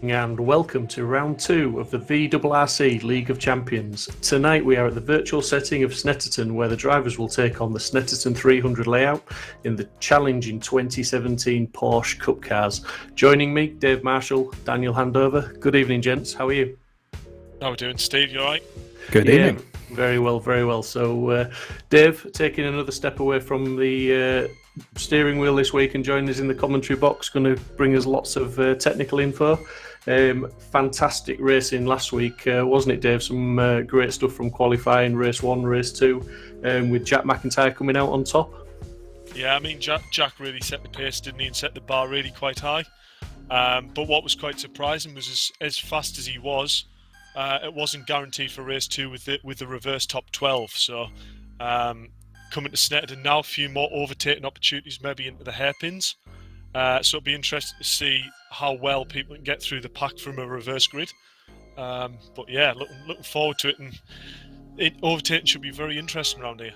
And welcome to round 2 of the VRRC League of Champions. Tonight we are at the virtual setting of Snetterton, where the drivers will take on the Snetterton 300 layout in the challenging 2017 Porsche Cup cars. Joining me, Dave Marshall, Daniel Handover. Good evening, gents. How are you? How are we doing, Steve? You all right? Good evening. Very well, very well. So, Dave, taking another step away from the steering wheel this week and joining us in the commentary box, going to bring us lots of technical info. Fantastic racing last week, wasn't it, Dave? Some great stuff from qualifying, race 1, race 2, with Jack McIntyre coming out on top. Yeah, I mean, Jack really set the pace, didn't he, and set the bar really quite high. But what was quite surprising was as fast as he was, it wasn't guaranteed for race 2 with the reverse top 12. So coming to Snetterton now, a few more overtaking opportunities, maybe into the hairpins. So it'll be interesting to see how well people can get through the pack from a reverse grid. But yeah, looking forward to it, and overtaking should be very interesting around here.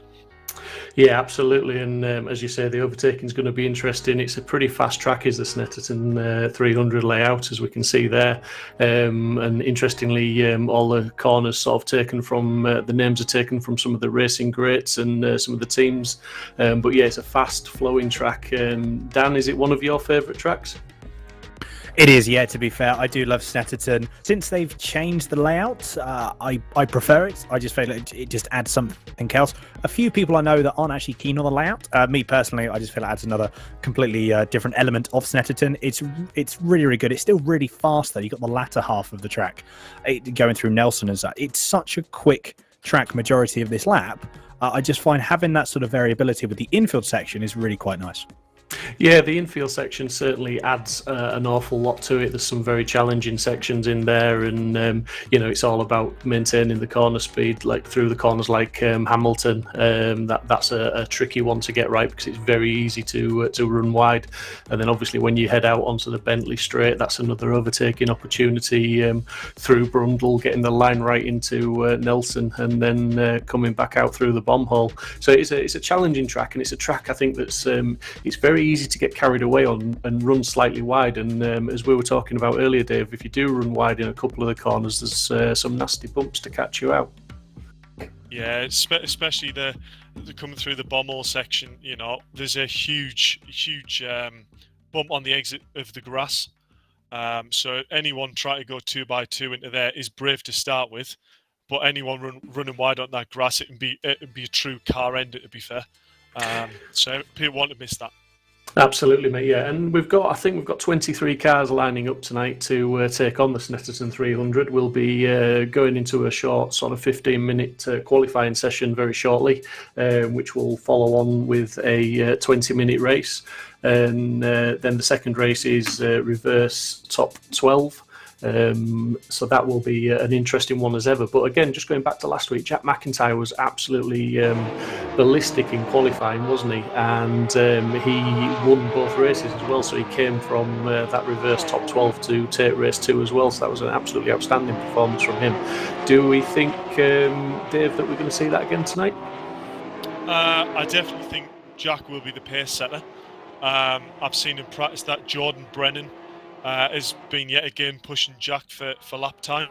Yeah, absolutely. And as you say, the overtaking is going to be interesting. It's a pretty fast track, is the Snetterton 300 layout, as we can see there. And interestingly, all the corners sort of taken from, the names are taken from some of the racing greats and some of the teams. But yeah, it's a fast flowing track. Dan, is it one of your favourite tracks? It is, yeah, to be fair. I do love Snetterton. Since they've changed the layout, I prefer it. I just feel like it just adds something else. A few people I know that aren't actually keen on the layout. Me personally, I just feel it adds another completely different element of Snetterton. It's really, really good. It's still really fast, though. You've got the latter half of the track going through Nelson and that. It's such a quick track majority of this lap. I just find having that sort of variability with the infield section is really quite nice. Yeah, the infield section certainly adds an awful lot to it. There's some very challenging sections in there, and it's all about maintaining the corner speed, like through the corners, like Hamilton. That's a tricky one to get right because it's very easy to run wide. And then obviously when you head out onto the Bentley straight, that's another overtaking opportunity through Brundle, getting the line right into Nelson, and then coming back out through the bomb hole. So it's a challenging track, and it's a track I think that's it's very easy to get carried away on and run slightly wide. And as we were talking about earlier, Dave, if you do run wide in a couple of the corners, there's some nasty bumps to catch you out. Yeah, especially the coming through the bomb hole section. There's a huge bump on the exit of the grass. So anyone trying to go 2x2 into there is brave to start with, but anyone running wide on that grass, it'd be a true car ender, to be fair. So people want to miss that. Absolutely, mate. Yeah, and I think we've got 23 cars lining up tonight to take on the Snetterton 300. We'll be going into a short sort of 15-minute qualifying session very shortly, which will follow on with a 20-minute race. And then the second race is reverse top 12. So that will be an interesting one as ever. But again, just going back to last week, Jack McIntyre was absolutely ballistic in qualifying, wasn't he? And he won both races as well. So he came from that reverse top 12 to take race 2 as well. So that was an absolutely outstanding performance from him. Do we think, Dave, that we're going to see that again tonight? I definitely think Jack will be the pace setter. I've seen him practice that. Jordan Brennan has been yet again pushing Jack for lap time.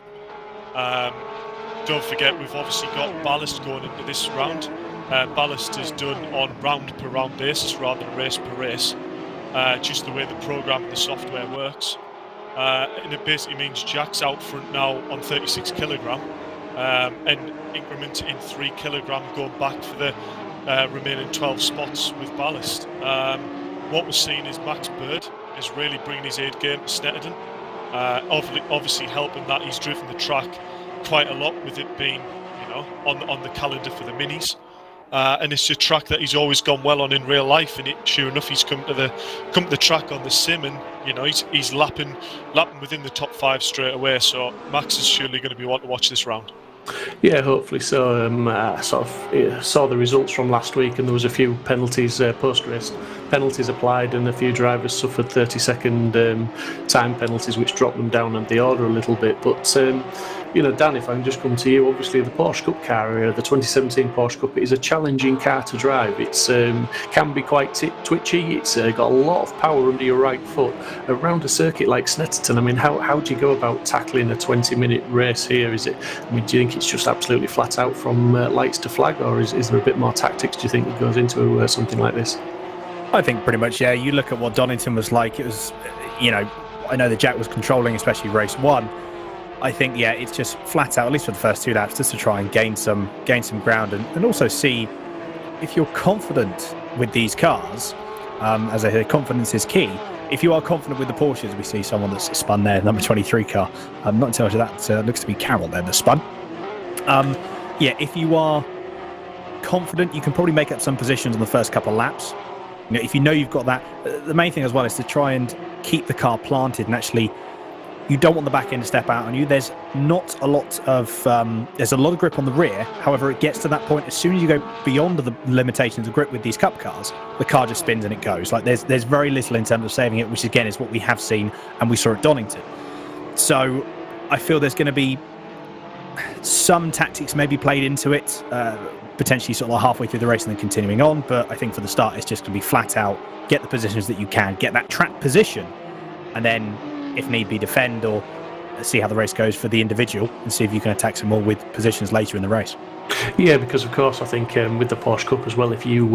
Don't forget, we've obviously got ballast going into this round. Ballast is done on round per round basis rather than race per race, just the way the program and the software works. And it basically means Jack's out front now on 36 kilogram, and increment in 3 kilogram going back for the remaining 12 spots with ballast. What we're seeing is Max Bird is really bringing his aid game to Snetterton. Obviously helping that he's driven the track quite a lot with it being, on the calendar for the minis. And it's a track that he's always gone well on in real life. And sure enough, he's come to the track on the sim, and he's lapping within the top 5 straight away. So Max is surely going to be one to watch this round. Yeah, hopefully so. I sort of saw the results from last week, and there was a few penalties post-race penalties applied, and a few drivers suffered 30-second time penalties, which dropped them down on the order a little bit. But Dan, if I can just come to you, obviously the Porsche Cup car, the 2017 Porsche Cup, is a challenging car to drive. It's can be quite twitchy. It's got a lot of power under your right foot. Around a circuit like Snetterton, I mean, how do you go about tackling a 20-minute race here? Do you think it's just absolutely flat out from lights to flag, or is there a bit more tactics, do you think, that goes into something like this? I think pretty much, yeah. You look at what Donington was like, it was, I know that Jack was controlling, especially race 1. I think, yeah, it's just flat out, at least for the first 2 laps, just to try and gain some ground and also see if you're confident with these cars. As I said, confidence is key. If you are confident with the Porsches, we see someone that's spun there, number 23 car. I'm not entirely sure that looks to be Carroll there that spun. If you are confident, you can probably make up some positions on the first couple of laps. If you know you've got that, the main thing as well is to try and keep the car planted, and actually you don't want the back end to step out on you. There's not a lot of there's a lot of grip on the rear. However, it gets to that point as soon as you go beyond the limitations of grip with these cup cars, the car just spins and it goes. Like there's very little in terms of saving it, which again is what we have seen and we saw at Donington. So I feel there's going to be some tactics maybe played into it, potentially sort of like halfway through the race and then continuing on. But I think for the start, it's just going to be flat out, get the positions that you can, get that track position, and then if need be, defend or see how the race goes for the individual and see if you can attack some more with positions later in the race. Yeah, because of course I think with the Porsche Cup as well, if you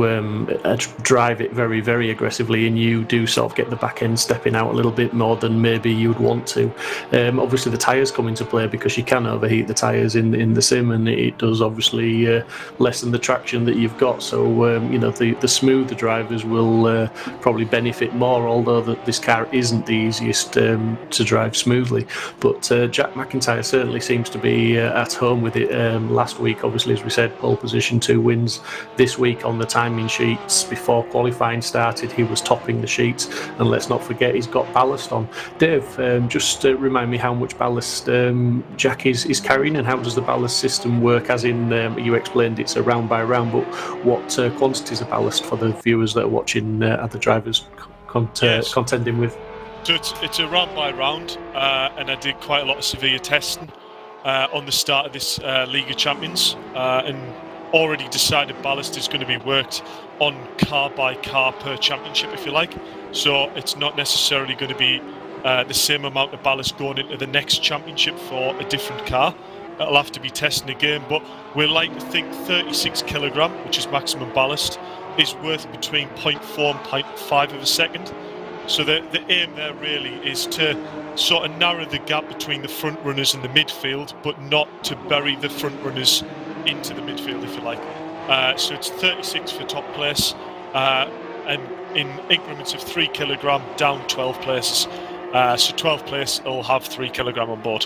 drive it very, very aggressively and you do sort of get the back end stepping out a little bit more than maybe you'd want to, obviously the tyres come into play because you can overheat the tyres in the sim, and it does obviously lessen the traction that you've got. So the smoother drivers will probably benefit more, although this car isn't the easiest to drive smoothly. But Jack McIntyre certainly seems to be at home with it. Last week, obviously, as we said, pole position, 2 wins. This week on the timing sheets, before qualifying started, he was topping the sheets. And let's not forget, he's got ballast on. Dave, just remind me how much ballast Jack is carrying, and how does the ballast system work? As in, you explained it's a round by round, but what quantities of ballast for the viewers that are watching other drivers contending with? So it's a round by round, and I did quite a lot of severe testing on the start of this League of Champions, and already decided ballast is going to be worked on car by car per championship, if you like. So it's not necessarily going to be the same amount of ballast going into the next championship for a different car. It'll have to be testing again, but we like to think 36 kilogram, which is maximum ballast, is worth between 0.4 and 0.5 of a second. So the aim there really is to sort of narrow the gap between the front runners and the midfield, but not to bury the front runners into the midfield, if you like. So it's 36 for top place, and in increments of 3 kilogram down 12 places. So 12 place will have 3 kilogram on board.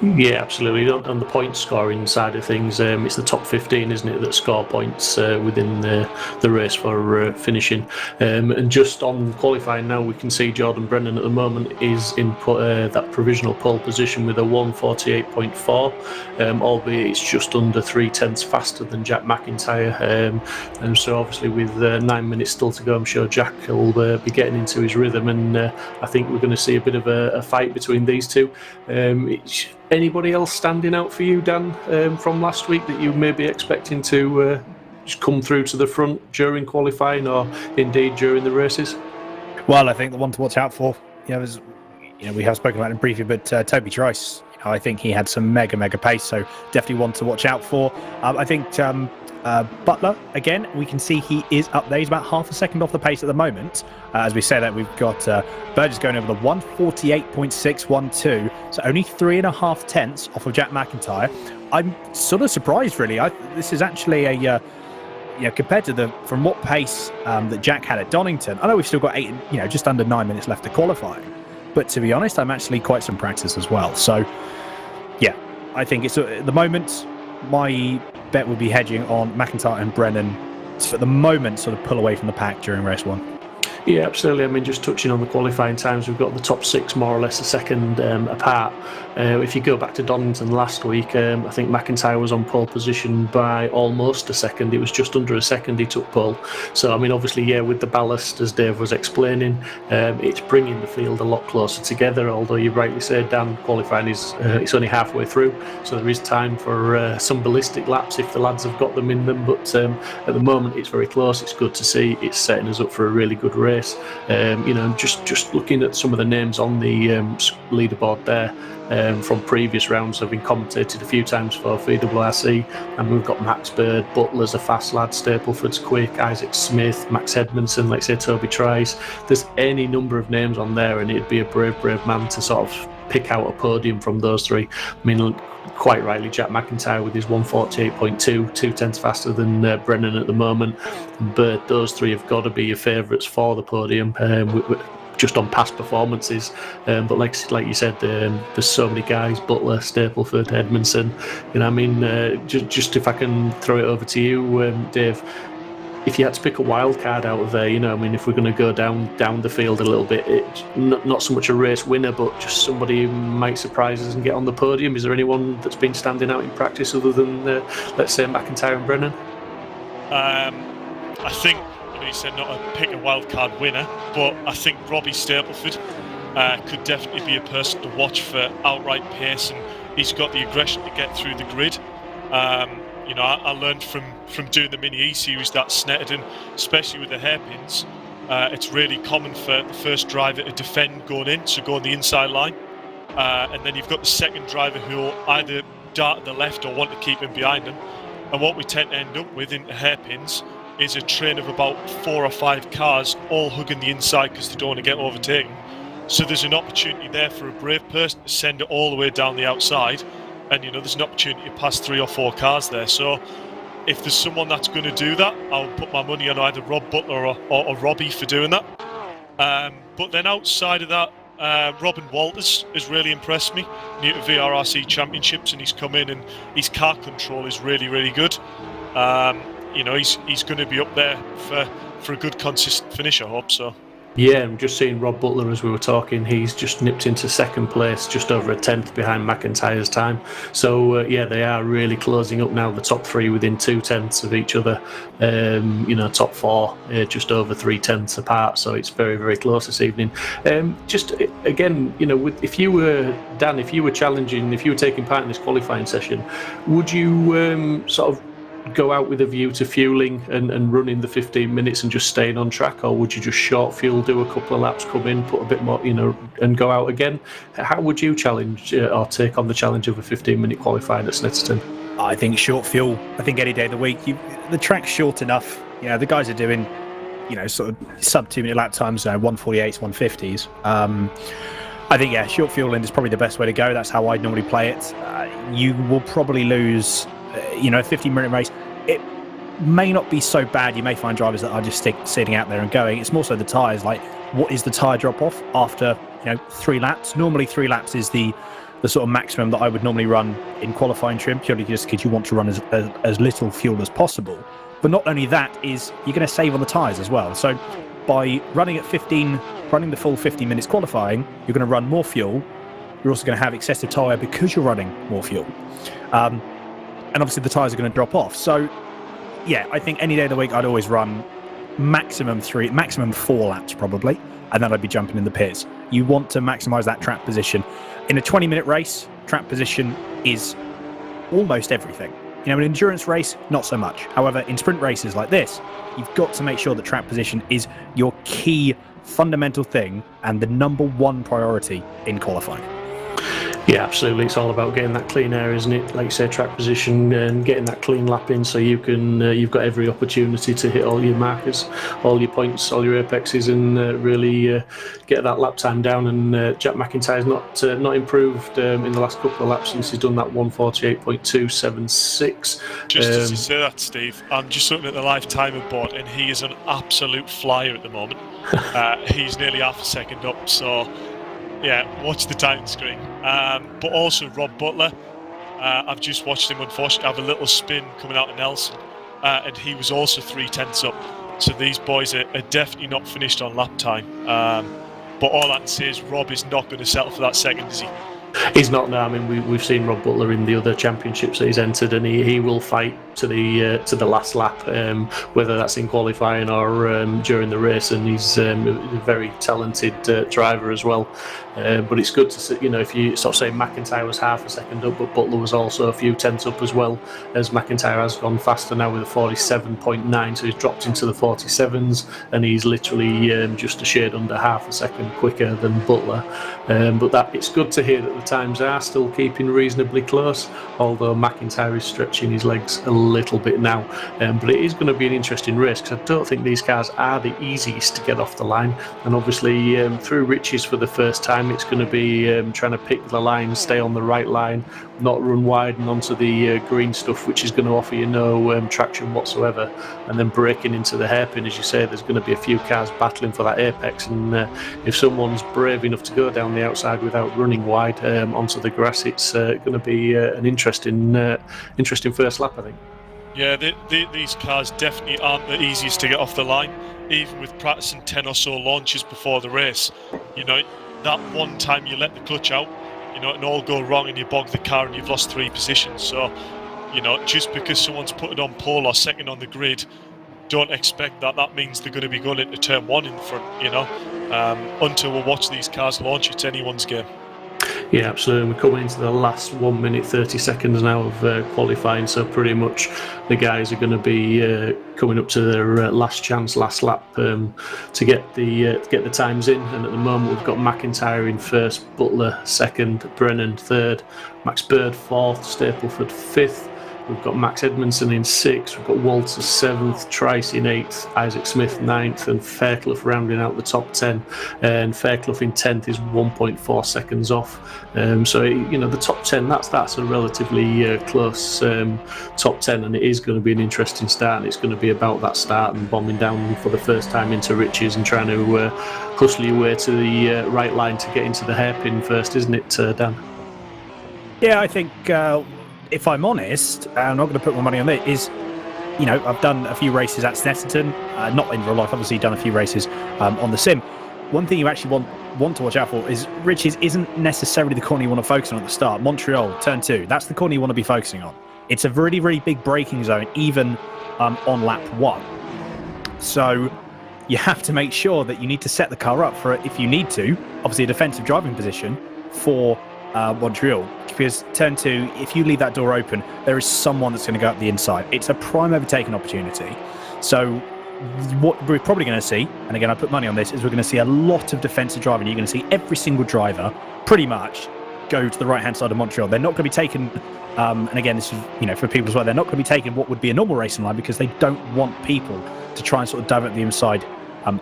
Yeah, absolutely. On the point scoring side of things, it's the top 15, isn't it, that score points within the race for finishing. And just on qualifying now, we can see Jordan Brennan at the moment is in that provisional pole position with a 1:48.4, albeit it's just under 3/10 faster than Jack McIntyre. And so obviously with 9 minutes still to go, I'm sure Jack will be getting into his rhythm, and I think we're going to see a bit of a fight between these two. Anybody else standing out for you, Dan, from last week that you may be expecting to come through to the front during qualifying or indeed during the races? Well, I think the one to watch out for, we have spoken about him briefly, but Toby Trice, I think he had some mega pace, so definitely one to watch out for. I think Butler, again, we can see he is up there. He's about half a second off the pace at the moment. As we say that, we've got Burgess going over the 1:48.612, so only 3.5 tenths off of Jack McIntyre. I'm sort of surprised, really. This is actually compared to from what pace that Jack had at Donington. I know we've still got just under 9 minutes left to qualify, but to be honest, I'm actually quite some practice as well. So, yeah, I think it's at the moment my bet would be hedging on McIntyre and Brennan to, at the moment, sort of pull away from the pack during race 1. Yeah, absolutely. I mean, just touching on the qualifying times, we've got the top 6 more or less a second apart. If you go back to Donington last week, I think McIntyre was on pole position by almost a second. It was just under a second he took pole. So, I mean, obviously, yeah, with the ballast, as Dave was explaining, it's bringing the field a lot closer together. Although you rightly said, Dan, qualifying is it's only halfway through, so there is time for some ballistic laps if the lads have got them in them. But at the moment, it's very close. It's good to see. It's setting us up for a really good race. Just looking at some of the names on the leaderboard there from previous rounds have been commentated a few times for VRRC, and we've got Max Bird, Butler's a fast lad, Stapleford's quick, Isaac Smith, Max Edmondson, like say Toby Trice. There's any number of names on there, and it'd be a brave man to sort of pick out a podium from those three. I mean, quite rightly, Jack McIntyre with his 148.2, 2/10 faster than Brennan at the moment. But those three have got to be your favourites for the podium, just on past performances. But like you said, there's so many guys: Butler, Stapleford, Edmondson. I mean, just if I can throw it over to you, Dave. If you had to pick a wild card out of there, I mean, if we're going to go down the field a little bit, it's not so much a race winner, but just somebody who might surprise us and get on the podium. Is there anyone that's been standing out in practice other than, let's say, McIntyre and Brennan? I think, you said not to pick a wild card winner, but I think Robbie Stapleford could definitely be a person to watch for outright pace, and he's got the aggression to get through the grid. I learned from doing the Mini E-Series that Snetterton, especially with the hairpins, it's really common for the first driver to defend going in, so go on the inside line. And then you've got the second driver who will either dart to the left or want to keep him behind him. And what we tend to end up with in the hairpins is a train of about 4 or 5 cars all hugging the inside because they don't want to get overtaken. So there's an opportunity there for a brave person to send it all the way down the outside. And, there's an opportunity to pass 3 or 4 cars there. So if there's someone that's going to do that, I'll put my money on either Rob Butler or Robbie for doing that. But then outside of that, Robin Walters has really impressed me. New to VRRC Championships, and he's come in and his car control is really, really good. He's going to be up there for a good, consistent finish, I hope so. Yeah, I'm just seeing Rob Butler as we were talking. He's just nipped into second place, just over a 10th behind McIntyre's time. So, they are really closing up now, the top 3 within 2/10 of each other. Top 4 just over 3/10 apart. So it's very, very close this evening. Just again, if you were challenging, if you were taking part in this qualifying session, would you sort of go out with a view to fueling and running the 15 minutes and just staying on track, or would you just short fuel, do a couple of laps, come in, put a bit more, and go out again? How would you challenge or take on the challenge of a 15-minute qualifying at Snetterton? I think short fuel. I think any day of the week, the track's short enough. The guys are doing, sort of sub 2-minute lap times, 148s, 150s. I think, short fueling is probably the best way to go. That's how I'd normally play it. You will probably lose a 15-minute race. It may not be so bad. You may find drivers that are just sitting out there and going. It's more so the tyres. Like, what is the tyre drop off after 3 laps? Normally 3 laps is the sort of maximum that I would normally run in qualifying trim, purely just because you want to run as little fuel as possible. But not only that, is you're going to save on the tyres as well. So by running the full 15 minutes qualifying, you're going to run more fuel. You're also going to have excessive tyre because you're running more fuel. And obviously the tyres are going to drop off. So, I think any day of the week I'd always run maximum 4 laps probably, and then I'd be jumping in the pits. You want to maximise that track position. In a 20-minute race, track position is almost everything. An endurance race, not so much. However, in sprint races like this, you've got to make sure that track position is your key fundamental thing and the number 1 priority in qualifying. Yeah, absolutely. It's all about getting that clean air, isn't it? Like you say, track position and getting that clean lap in, so you can you've got every opportunity to hit all your markers, all your points, all your apexes, and really get that lap time down. And Jack McIntyre's not improved in the last couple of laps since he's done that 148.276. Just as you say that, Steve, I'm just looking at the live timer board, and he is an absolute flyer at the moment. He's nearly half a second up, so. Yeah, watch the time screen. But also Rob Butler, I've just watched him unfortunately have a little spin coming out of Nelson, and he was also 3/10 up. So these boys are definitely not finished on lap time. But all I can say is Rob is not going to settle for that second, is he? He's not now. I mean, we've seen Rob Butler in the other championships that he's entered, and he will fight to the last lap, whether that's in qualifying or during the race. And he's a very talented driver as well. But it's good to see, if you sort of say McIntyre was half a second up, but Butler was also a few tenths up as well, as McIntyre has gone faster now with a 47.9, so he's dropped into the 47s, and he's literally just a shade under half a second quicker than Butler. But it's good to hear that the times are still keeping reasonably close, although McIntyre is stretching his legs a little bit now. But it is going to be an interesting race, because I don't think these cars are the easiest to get off the line, and obviously through Riches for the first time, it's going to be trying to pick the line, stay on the right line, not run wide and onto the green stuff, which is going to offer you no traction whatsoever, and then breaking into the hairpin. As you say, there's going to be a few cars battling for that apex, and if someone's brave enough to go down the outside without running wide onto the grass, it's going to be an interesting first lap, I think. Yeah, these cars definitely aren't the easiest to get off the line, even with practicing 10 or so launches before the race. That one time you let the clutch out, and all go wrong and you bog the car and you've lost 3 positions. So, just because someone's put it on pole or second on the grid, don't expect that means they're going to be going into turn 1 in front, until we watch these cars launch. It's anyone's game. Yeah, absolutely. We're coming into the last 1 minute 30 seconds now of qualifying, so pretty much the guys are going to be coming up to their last chance, last lap to get the times in. And at the moment, we've got McIntyre in first, Butler second, Brennan third, Max Bird fourth, Stapleford fifth. We've got Max Edmondson in 6th, we've got Walter 7th, Trice in 8th, Isaac Smith 9th, and Fairclough rounding out the top 10. And Fairclough in 10th is 1.4 seconds off. So, the top 10, that's a relatively close top 10, and it is going to be an interesting start, and it's going to be about that start and bombing down for the first time into Riches and trying to hustle your way to the right line to get into the hairpin first, isn't it, Dan? Yeah, I think... if I'm honest, I'm not going to put my money on it, I've done a few races at Snetterton, not in real life, obviously done a few races on the sim. One thing you actually want to watch out for is Riches isn't necessarily the corner you want to focus on at the start. Montreal, turn 2, that's the corner you want to be focusing on. It's a really, really big braking zone, even on lap 1. So you have to make sure that you need to set the car up for, if you need to, obviously a defensive driving position for Montreal, because turn 2, if you leave that door open, there is someone that's going to go up the inside. It's a prime overtaking opportunity. So what we're probably going to see, and again I put money on this, is we're going to see a lot of defensive driving. You're going to see every single driver pretty much go to the right hand side of Montreal. They're not going to be taken and again, this is for people as well, they're not going to be taking what would be a normal racing line, because they don't want people to try and sort of divert the inside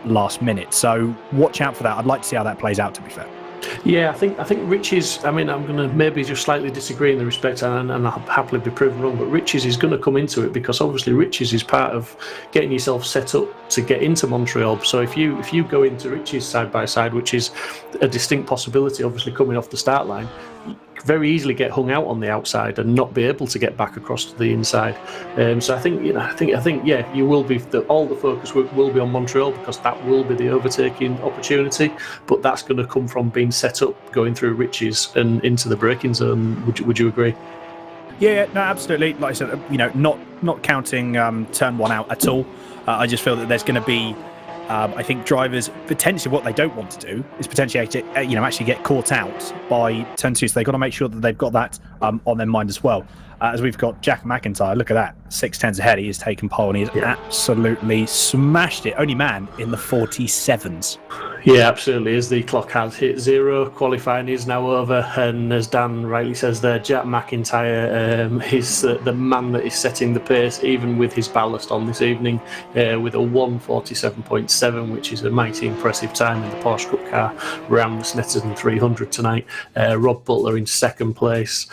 last minute. So watch out for that. I'd like to see how that plays out, to be fair. Yeah, I think Riches, I'm going to maybe just slightly disagree in the respect, and I'll happily be proven wrong, but Riches is going to come into it, because obviously Riches is part of getting yourself set up to get into Montreal. So if you go into Riches side by side, which is a distinct possibility, obviously coming off the start line, very easily get hung out on the outside and not be able to get back across to the inside. So I think you will be all the focus will be on Montreal, because that will be the overtaking opportunity. But that's going to come from being set up, going through Riches and into the braking zone. Would you agree? Yeah, no, absolutely. Like I said, not counting turn 1 out at all. I just feel that there's going to be. I think drivers, potentially what they don't want to do is potentially actually get caught out by turn 2, so they've got to make sure that they've got that on their mind as well. As we've got Jack McIntyre, look at that, 6 tenths ahead, he has taken pole and he's absolutely smashed it. Only man in the 47s. Yeah, absolutely. As the clock has hit 0, qualifying is now over, and as Dan rightly says there, Jack McIntyre is the man that is setting the pace, even with his ballast on this evening, with a 1:47.7, which is a mighty impressive time in the Porsche Cup car around the Snetterton 300 tonight. Rob Butler in 2nd place.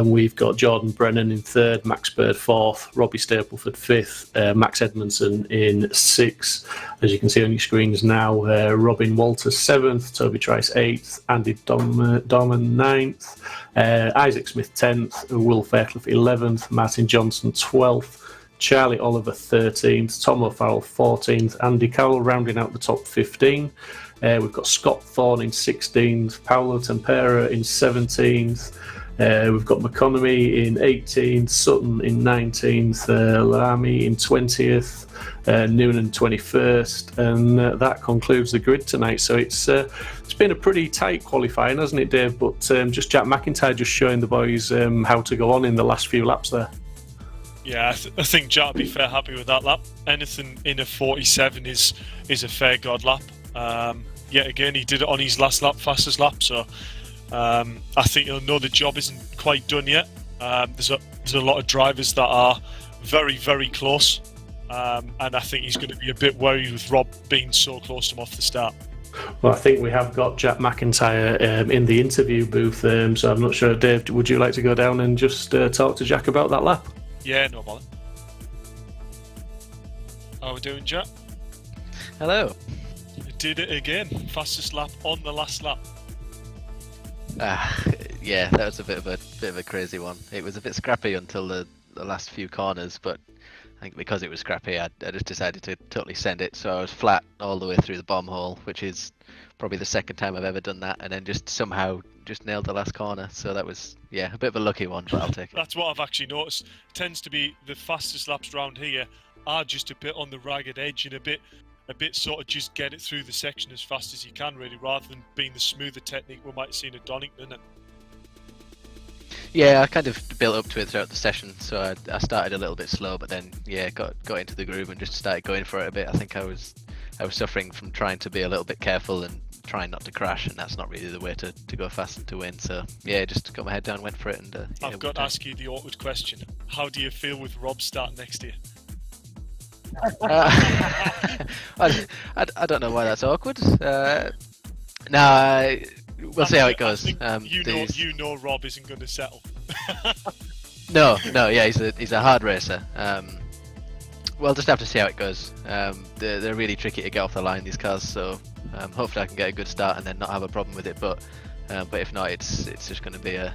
We've got Jordan Brennan in 3rd, Max Bird 4th, Robbie Stapleford 5th, Max Edmondson in 6th. As you can see on your screens now, Robin Walters 7th, Toby Trice 8th, Andy Dorman 9th, Isaac Smith 10th, Will Fairclough 11th, Martin Johnson 12th, Charlie Oliver 13th, Tom O'Farrell 14th, Andy Carroll rounding out the top 15. We've got Scott Thorne in 16th, Paolo Tempera in 17th. We've got McConomy in 18th, Sutton in 19th, Lamy in 20th, Noonan 21st, and that concludes the grid tonight. So it's been a pretty tight qualifying, hasn't it, Dave? But just Jack McIntyre just showing the boys how to go on in the last few laps there. Yeah, I think Jack will be fair happy with that lap. Anything in a 47 is a fair god lap. Yet again, he did it on his last lap, fastest lap, so I think he'll know the job isn't quite done yet. There's a lot of drivers that are very, very close, and I think he's going to be a bit worried with Rob being so close to him off the start. Well, I think we have got Jack McIntyre in the interview booth, so I'm not sure, Dave, would you like to go down and just talk to Jack about that lap? Yeah, no bother. How are we doing, Jack? Hello. You did it again. Fastest lap on the last lap. Yeah, that was a bit of a crazy one. It was a bit scrappy until the last few corners, but I think because it was scrappy, I just decided to totally send it. So I was flat all the way through the bomb hole, which is probably the second time I've ever done that, and then just somehow just nailed the last corner. So that was, yeah, a bit of a lucky one, but I'll take it. That's what I've actually noticed. Tends to be the fastest laps around here are just a bit on the ragged edge and a bit sort of just get it through the section as fast as you can, really, rather than being the smoother technique we might have seen at Donington. Yeah, I kind of built up to it throughout the session, so I started a little bit slow, but then yeah, got into the groove and just started going for it a bit. I think I was suffering from trying to be a little bit careful and trying not to crash, and that's not really the way to go fast and to win. So yeah, just got my head down, went for it, and yeah, I've got to ask you the awkward question: how do you feel with Rob starting next year? I don't know why that's awkward. No, we'll see how it goes. You know Rob isn't going to settle. No, yeah, he's a hard racer. We'll just have to see how it goes. They're really tricky to get off the line, these cars, so hopefully I can get a good start and then not have a problem with it. But if not, it's just going to be a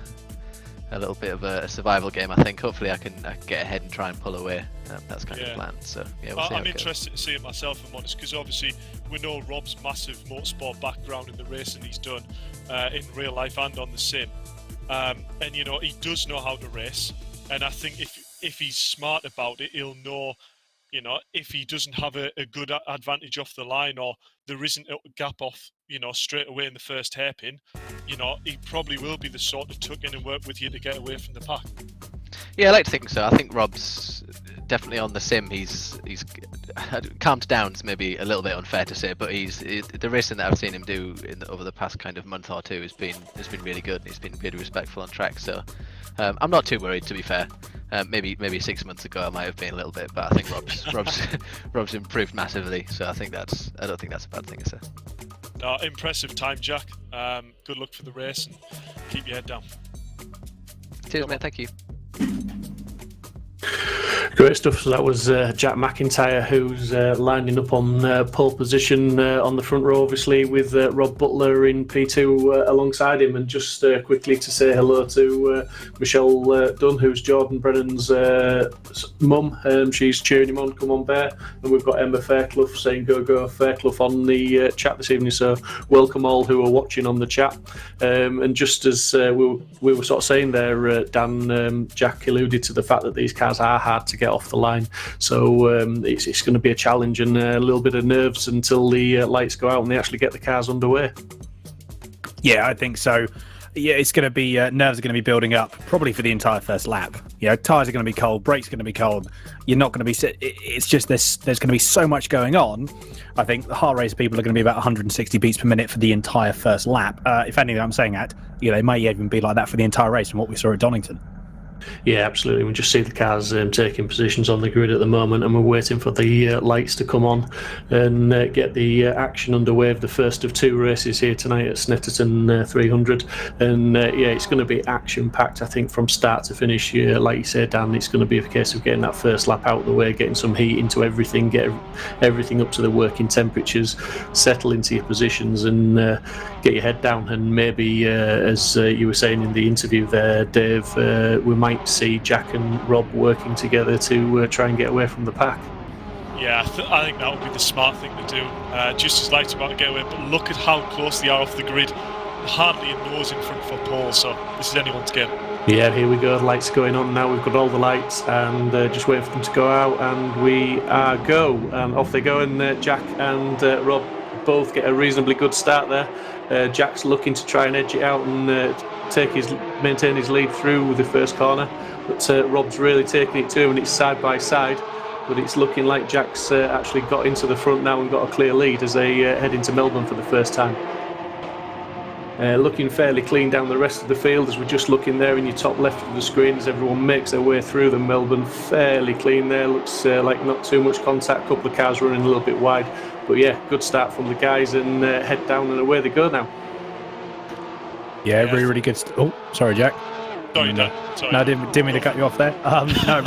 little bit of a survival game, I think. Hopefully I can get ahead and try and pull away. That's kind of the plan. So yeah, we'll see how I'm it goes. interested to see it myself, if I'm honest, because obviously we know Rob's massive motorsport background in the racing he's done in real life and on the sim, and you know he does know how to race. And I think if he's smart about it, he'll know. You know, if he doesn't have a good advantage off the line, or there isn't a gap off, you know, straight away in the first hairpin, you know, he probably will be the sort to tuck in and work with you to get away from the pack. Yeah, I like to think so. I think Rob's definitely on the sim. He's calmed down. Is maybe a little bit unfair to say, but the racing that I've seen him do over the past kind of month or two has been really good. He's been really respectful on track. So I'm not too worried, to be fair. Maybe 6 months ago I might have been a little bit, but I think Rob's improved massively. So I don't think that's a bad thing to say. No, impressive time, Jack. Good luck for the race and keep your head down. Cheers, mate. Thank you. Great stuff. So that was Jack McIntyre, who's lining up on pole position on the front row, obviously, with Rob Butler in P2 alongside him. And just quickly to say hello to Michelle Dunn, who's Jordan Brennan's mum. She's cheering him on, come on, Bear. And we've got Emma Fairclough saying go Fairclough on the chat this evening. So welcome all who are watching on the chat. And just as we were sort of saying there, Dan, Jack alluded to the fact that these cars are hard to get off the line, so it's going to be a challenge and a little bit of nerves until the lights go out and they actually get the cars underway. Yeah, I think so. Yeah, it's going to be nerves are going to be building up probably for the entire first lap. You know, tyres are going to be cold, brakes are going to be cold. You're not going to be. It's just there's going to be so much going on. I think the heart rate of people are going to be about 160 beats per minute for the entire first lap. If anything, I'm saying that they may even be like that for the entire race from what we saw at Donington. Yeah, absolutely. We just see the cars taking positions on the grid at the moment, and we're waiting for the lights to come on and get the action underway of the first of two races here tonight at Snetterton 300. And yeah, it's going to be action-packed, I think, from start to finish. Like you said, Dan, it's going to be a case of getting that first lap out of the way, getting some heat into everything, get everything up to the working temperatures, settle into your positions, and get your head down. And maybe, as you were saying in the interview there, Dave, we might see Jack and Rob working together to try and get away from the pack. Yeah, I think that would be the smart thing to do. Just as Light's about to get away, but look at how close they are off the grid. Hardly a nose in front for Paul, so this is anyone's game. Yeah, here we go. The lights going on now. We've got all the lights and just waiting for them to go out, and we go. And off they go, and Jack and Rob both get a reasonably good start there. Jack's looking to try and edge it out and maintain his lead through the first corner, but Rob's really taking it to him, and it's side by side. But it's looking like Jack's actually got into the front now and got a clear lead as they head into Melbourne for the first time. Looking fairly clean down the rest of the field as we're just looking there in your top left of the screen as everyone makes their way through the Melbourne. Fairly clean there, looks like not too much contact, a couple of cars running a little bit wide, but yeah, good start from the guys, and head down and away they go now. Yeah, really good. Oh, sorry, Jack. Sorry, Dan. Sorry. No, didn't mean to cut you off there. No,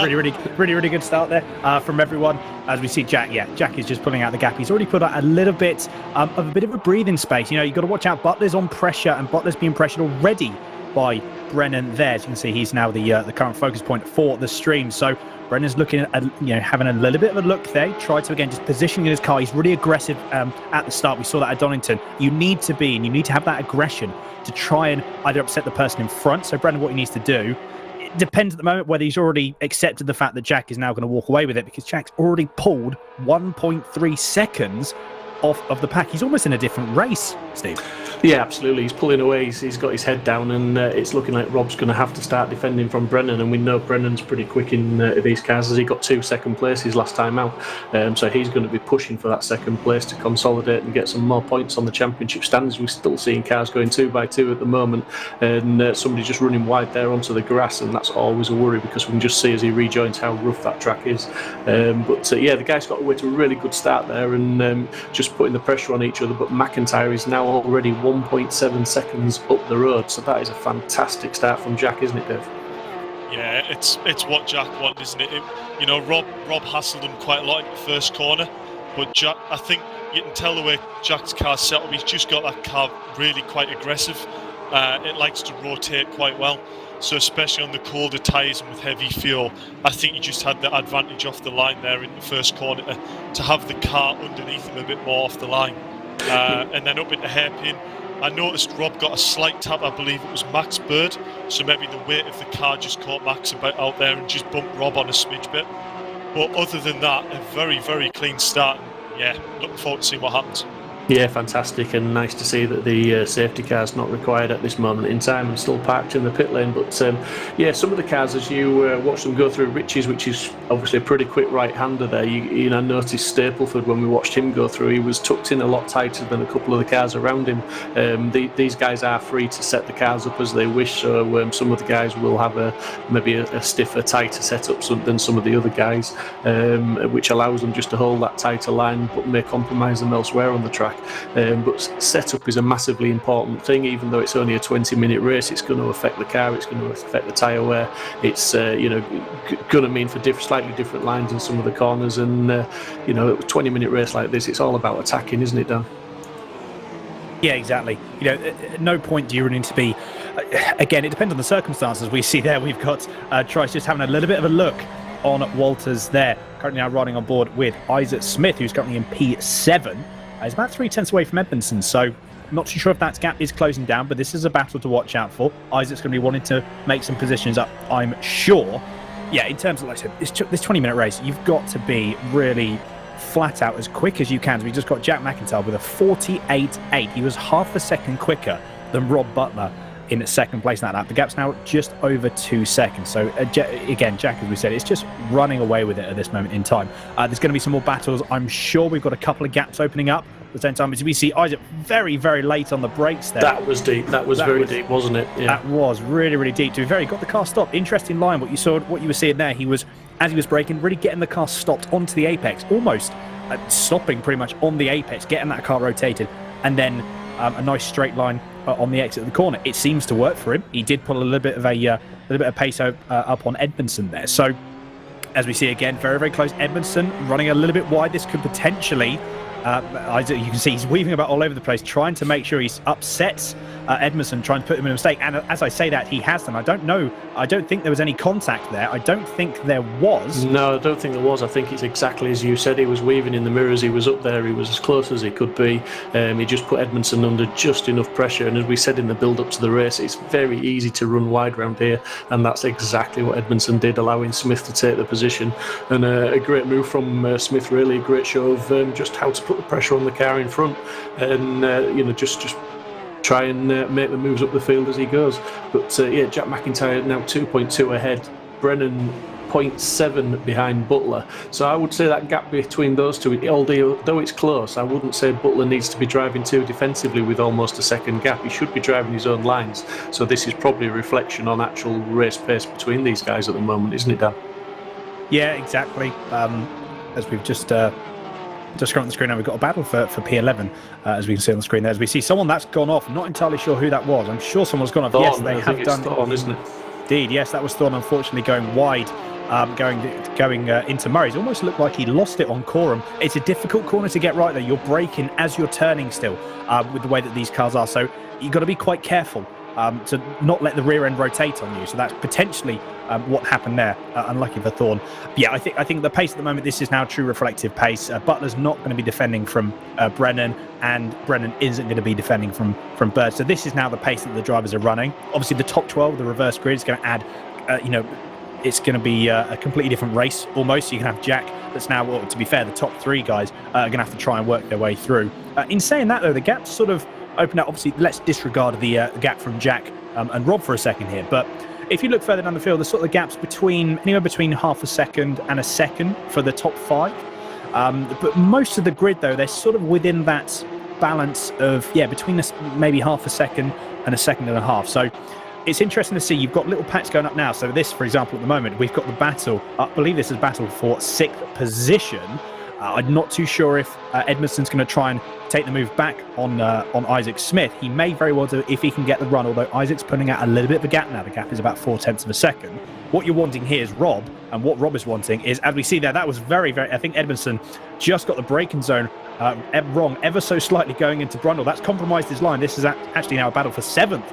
really good start there from everyone. As we see Jack, Jack is just pulling out the gap. He's already put out a little bit of a breathing space. You know, you've got to watch out. Butler's on pressure, and Butler's being pressured already by Brennan there. As you can see, he's now the current focus point for the stream. So Brennan's looking at, having a little bit of a look there. Tried to, again, just positioning his car. He's really aggressive at the start. We saw that at Donington. You need to have that aggression to try and either upset the person in front. So Brennan, what he needs to do, it depends at the moment whether he's already accepted the fact that Jack is now going to walk away with it, because Jack's already pulled 1.3 seconds off of the pack. He's almost in a different race, Steve. Yeah, absolutely. He's pulling away. He's got his head down, and it's looking like Rob's going to have to start defending from Brennan. And we know Brennan's pretty quick in these cars, as he got 2 second places last time out. So he's going to be pushing for that second place to consolidate and get some more points on the championship standings. We're still seeing cars going 2 by 2 at the moment, and somebody's just running wide there onto the grass, and that's always a worry because we can just see as he rejoins how rough that track is. Yeah, the guys got away to a really good start there, and just putting the pressure on each other. But McIntyre is now already 1.7 seconds up the road, so that is a fantastic start from Jack, isn't it, Dave? Yeah, it's what Jack wanted, isn't it? Rob hassled him quite a lot in the first corner, but Jack, I think you can tell the way Jack's car's set up. He's just got that car really quite aggressive. It likes to rotate quite well, so especially on the colder tyres and with heavy fuel, I think he just had the advantage off the line there in the first corner to have the car underneath him a bit more off the line. And then up into hairpin, I noticed Rob got a slight tap. I believe it was Max Bird, so maybe the weight of the car just caught Max about out there and just bumped Rob on a smidge bit. But other than that, a very, very clean start. And yeah, looking forward to seeing what happens. Yeah, fantastic, and nice to see that the safety car's not required at this moment in time and still parked in the pit lane. But yeah, some of the cars, as you watch them go through Richie's, which is obviously a pretty quick right-hander there, you noticed Stapleford when we watched him go through, he was tucked in a lot tighter than a couple of the cars around him. These guys are free to set the cars up as they wish, so some of the guys will have maybe a stiffer, tighter setup than some of the other guys, which allows them just to hold that tighter line but may compromise them elsewhere on the track. But setup is a massively important thing. Even though it's only a 20-minute race, it's going to affect the car, it's going to affect the tyre wear, it's going to mean for slightly different lines in some of the corners, and a 20-minute race like this, it's all about attacking, isn't it, Dan? Yeah, exactly. At no point do you really need to be, again, it depends on the circumstances. We see there we've got Trice just having a little bit of a look on Walters there, currently now riding on board with Isaac Smith, who's currently in P7. He's about 3/10 away from Edmondson, so not too sure if that gap is closing down, but this is a battle to watch out for. Isaac's going to be wanting to make some positions up, I'm sure. Yeah, in terms of, like I said, this 20-minute race, you've got to be really flat out as quick as you can. So we just got Jack McIntyre with a 48.8. He was half a second quicker than Rob Butler in second place in that lap. The gap's now just over 2 seconds. So again, Jack, as we said, it's just running away with it at this moment in time. There's going to be some more battles. I'm sure we've got a couple of gaps opening up at the same time. As we see Isaac very, very late on the brakes there. That was deep. That was very deep, wasn't it? Yeah. That was really, really deep. To be very, got the car stopped. Interesting line. What you were seeing there. As he was braking, really getting the car stopped onto the apex, almost stopping pretty much on the apex, getting that car rotated, and then a nice straight line on the exit of the corner. It seems to work for him. He did put a little bit of pace up on Edmondson there. So as we see again, very, very close. Edmondson running a little bit wide. This could potentially You can see he's weaving about all over the place, trying to make sure he upsets Edmondson, trying to put him in a mistake. And as I say that, he has done. I don't think there was any contact there. I don't think there was. No, I don't think there was. I think it's exactly as you said. He was weaving in the mirrors. He was up there. He was as close as he could be. He just put Edmondson under just enough pressure. And as we said in the build-up to the race, it's very easy to run wide round here. And that's exactly what Edmondson did, allowing Smith to take the position. And a great move from Smith, really. A great show of just how to put the pressure on the car in front. And, just try and make the moves up the field as he goes. But Jack McIntyre now 2.2 ahead. Brennan 0.7 behind Butler. So I would say that gap between those two, although it's close, I wouldn't say Butler needs to be driving too defensively with almost a second gap. He should be driving his own lines. So this is probably a reflection on actual race pace between these guys at the moment, isn't it, Dan? Yeah, exactly. As we've just gone on the screen now, we've got a battle for P11, as we can see on the screen there. As we see someone that's gone off, not entirely sure who that was. I'm sure someone's gone off. Thorn, yes, they have done. Thorn, isn't it? Indeed, yes, that was Thorn, unfortunately going wide, going into Murray's. Almost looked like he lost it on Coram. It's a difficult corner to get right there. You're braking as you're turning still, with the way that these cars are. So you've got to be quite careful to not let the rear end rotate on you. So that's potentially what happened there. Unlucky for Thorn. Yeah, I think the pace at the moment, this is now true reflective pace. Butler's not going to be defending from Brennan, and Brennan isn't going to be defending from Bird. So this is now the pace that the drivers are running. Obviously, the top 12, the reverse grid, is going to add, it's going to be a completely different race almost. You can have Jack, that's now, well, to be fair, the top 3 guys are going to have to try and work their way through. In saying that, though, the gap's sort of opened up. Obviously, let's disregard the gap from Jack and Rob for a second here. But if you look further down the field, there's sort of gaps anywhere between half a second and a second for the top 5. But most of the grid, though, they're sort of within that balance of, between maybe half a second and a second and a half. So it's interesting to see. You've got little packs going up now. So this, for example, at the moment, we've got the battle. I believe this is battle for 6th position. I'm not too sure if Edmondson's going to try and take the move back on Isaac Smith. He may very well do if he can get the run, although Isaac's putting out a little bit of a gap now. The gap is about 0.4 of a second. What you're wanting here is Rob, and what Rob is wanting is, as we see there, that was very, very... I think Edmondson just got the braking zone wrong ever so slightly going into Brundle. That's compromised his line. This is actually now a battle for 7th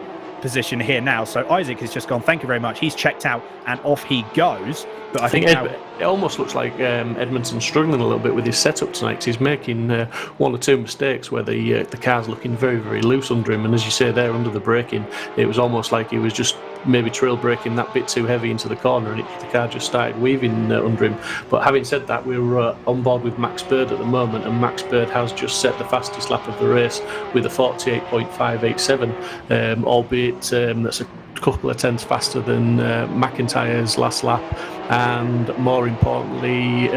position here now. So Isaac has just gone, thank you very much. He's checked out and off he goes. But I think now, it almost looks like Edmondson's struggling a little bit with his setup tonight, because he's making 1 or 2 mistakes where the car's looking very, very loose under him. And as you say there, under the braking, it was almost like he was just maybe trail braking that bit too heavy into the corner, and the car just started weaving under him. But having said that, we're on board with Max Bird at the moment, and Max Bird has just set the fastest lap of the race with a 48.587, albeit that's a couple of tenths faster than McIntyre's last lap, and more importantly